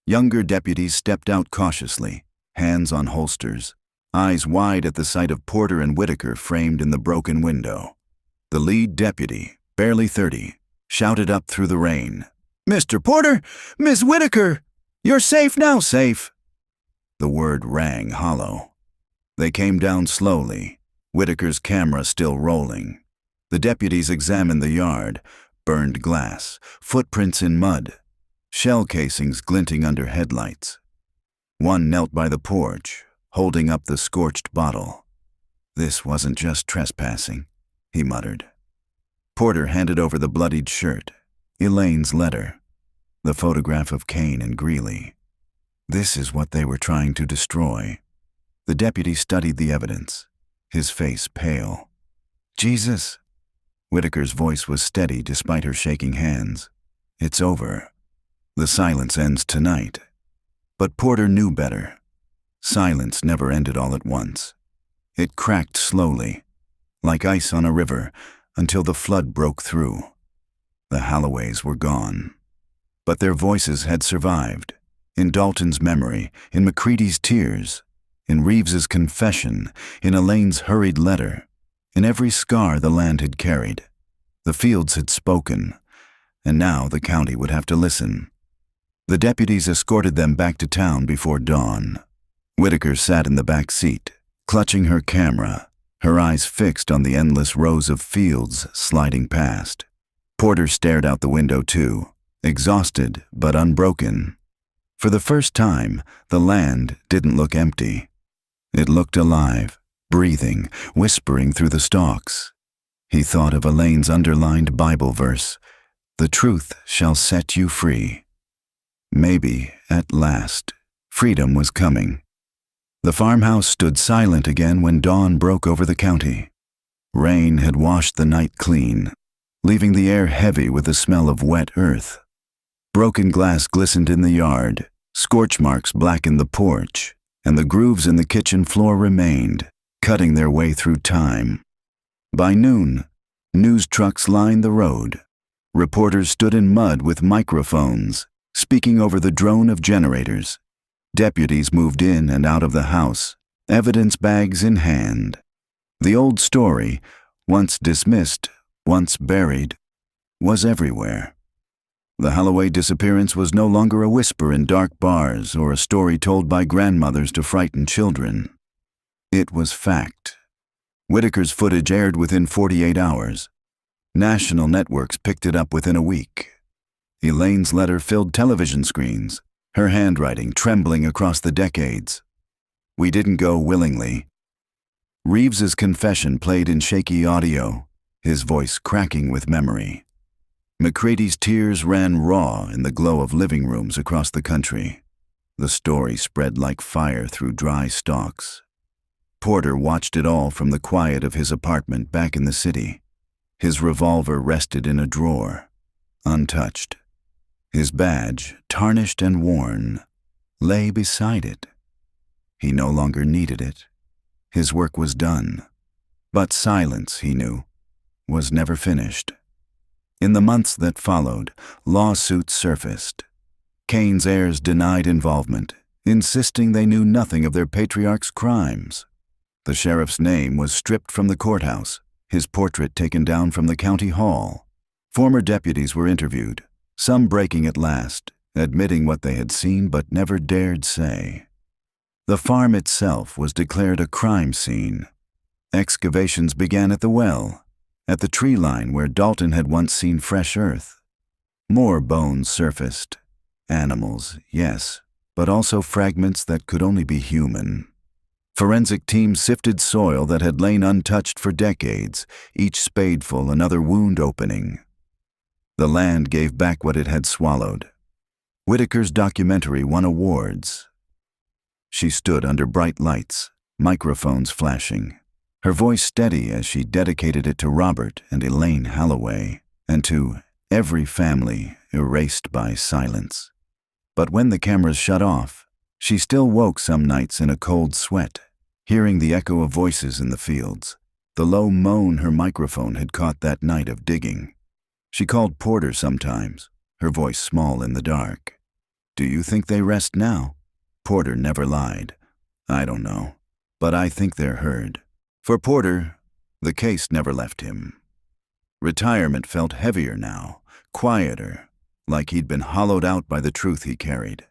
Younger deputies stepped out cautiously, hands on holsters, eyes wide at the sight of Porter and Whitaker framed in the broken window. The lead deputy, barely 30, shouted up through the rain, "Mr. Porter! Miss Whitaker! You're safe now, safe!" The word rang hollow. They came down slowly, Whitaker's camera still rolling. The deputies examined the yard, burned glass, footprints in mud, shell casings glinting under headlights. One knelt by the porch, holding up the scorched bottle. "This wasn't just trespassing," he muttered. Porter handed over the bloodied shirt, Elaine's letter, the photograph of Kane and Greeley. This is what they were trying to destroy. The deputy studied the evidence, his face pale. "Jesus." Whitaker's voice was steady despite her shaking hands. "It's over. The silence ends tonight." But Porter knew better. Silence never ended all at once. It cracked slowly, like ice on a river, until the flood broke through. The Halloways were gone. But their voices had survived, in Dalton's memory, in McCready's tears, in Reeves's confession, in Elaine's hurried letter, in every scar the land had carried. The fields had spoken, and now the county would have to listen. The deputies escorted them back to town before dawn. Whitaker sat in the back seat, clutching her camera, her eyes fixed on the endless rows of fields sliding past. Porter stared out the window too, exhausted but unbroken. For the first time, the land didn't look empty. It looked alive, breathing, whispering through the stalks. He thought of Elaine's underlined Bible verse, "The truth shall set you free." Maybe, at last, freedom was coming. The farmhouse stood silent again when dawn broke over the county. Rain had washed the night clean, leaving the air heavy with the smell of wet earth. Broken glass glistened in the yard, scorch marks blackened the porch, and the grooves in the kitchen floor remained, cutting their way through time. By noon, news trucks lined the road. Reporters stood in mud with microphones, speaking over the drone of generators. Deputies moved in and out of the house, evidence bags in hand. The old story, once dismissed, once buried, was everywhere. The Holloway disappearance was no longer a whisper in dark bars or a story told by grandmothers to frighten children. It was fact. Whitaker's footage aired within 48 hours. National networks picked it up within a week. Elaine's letter filled television screens, her handwriting trembling across the decades. "We didn't go willingly." Reeves's confession played in shaky audio, his voice cracking with memory. McCready's tears ran raw in the glow of living rooms across the country. The story spread like fire through dry stalks. Porter watched it all from the quiet of his apartment back in the city. His revolver rested in a drawer, untouched. His badge, tarnished and worn, lay beside it. He no longer needed it. His work was done. But silence, he knew, was never finished. In the months that followed, lawsuits surfaced. Kane's heirs denied involvement, insisting they knew nothing of their patriarch's crimes. The sheriff's name was stripped from the courthouse, his portrait taken down from the county hall. Former deputies were interviewed, some breaking at last, admitting what they had seen but never dared say. The farm itself was declared a crime scene. Excavations began at the well, at the tree line where Dalton had once seen fresh earth. More bones surfaced. Animals, yes, but also fragments that could only be human. Forensic teams sifted soil that had lain untouched for decades, each spadeful another wound opening. The land gave back what it had swallowed. Whitaker's documentary won awards. She stood under bright lights, microphones flashing, her voice steady as she dedicated it to Robert and Elaine Halloway, and to every family erased by silence. But when the cameras shut off, she still woke some nights in a cold sweat, hearing the echo of voices in the fields, the low moan her microphone had caught that night of digging. She called Porter sometimes, her voice small in the dark. "Do you think they rest now?" Porter never lied. "I don't know, but I think they're heard." For Porter, the case never left him. Retirement felt heavier now, quieter, like he'd been hollowed out by the truth he carried.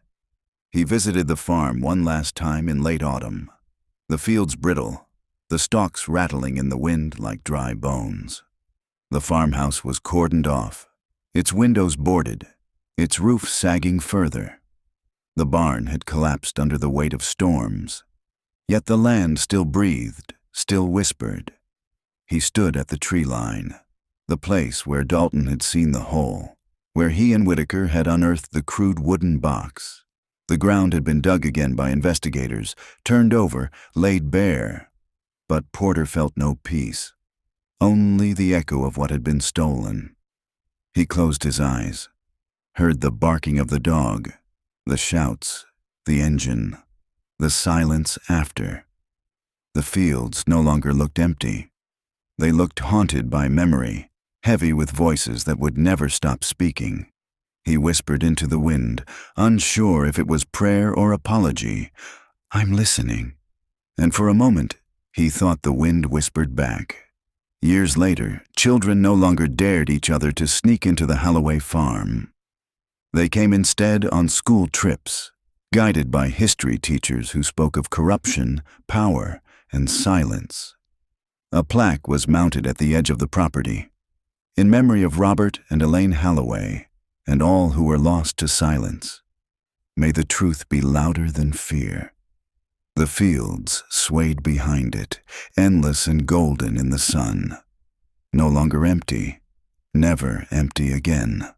He visited the farm one last time in late autumn. The fields brittle, the stalks rattling in the wind like dry bones. The farmhouse was cordoned off, its windows boarded, its roof sagging further. The barn had collapsed under the weight of storms. Yet the land still breathed, still whispered. He stood at the tree line, the place where Dalton had seen the hole, where he and Whitaker had unearthed the crude wooden box. The ground had been dug again by investigators, turned over, laid bare. But Porter felt no peace, only the echo of what had been stolen. He closed his eyes, heard the barking of the dog, the shouts, the engine, the silence after. The fields no longer looked empty. They looked haunted by memory, heavy with voices that would never stop speaking. He whispered into the wind, unsure if it was prayer or apology, "I'm listening." And for a moment, he thought the wind whispered back. Years later, children no longer dared each other to sneak into the Halloway farm. They came instead on school trips, guided by history teachers who spoke of corruption, power, and silence. A plaque was mounted at the edge of the property, in memory of Robert and Elaine Halloway, and all who were lost to silence. May the truth be louder than fear. The fields swayed behind it, endless and golden in the sun. No longer empty, never empty again.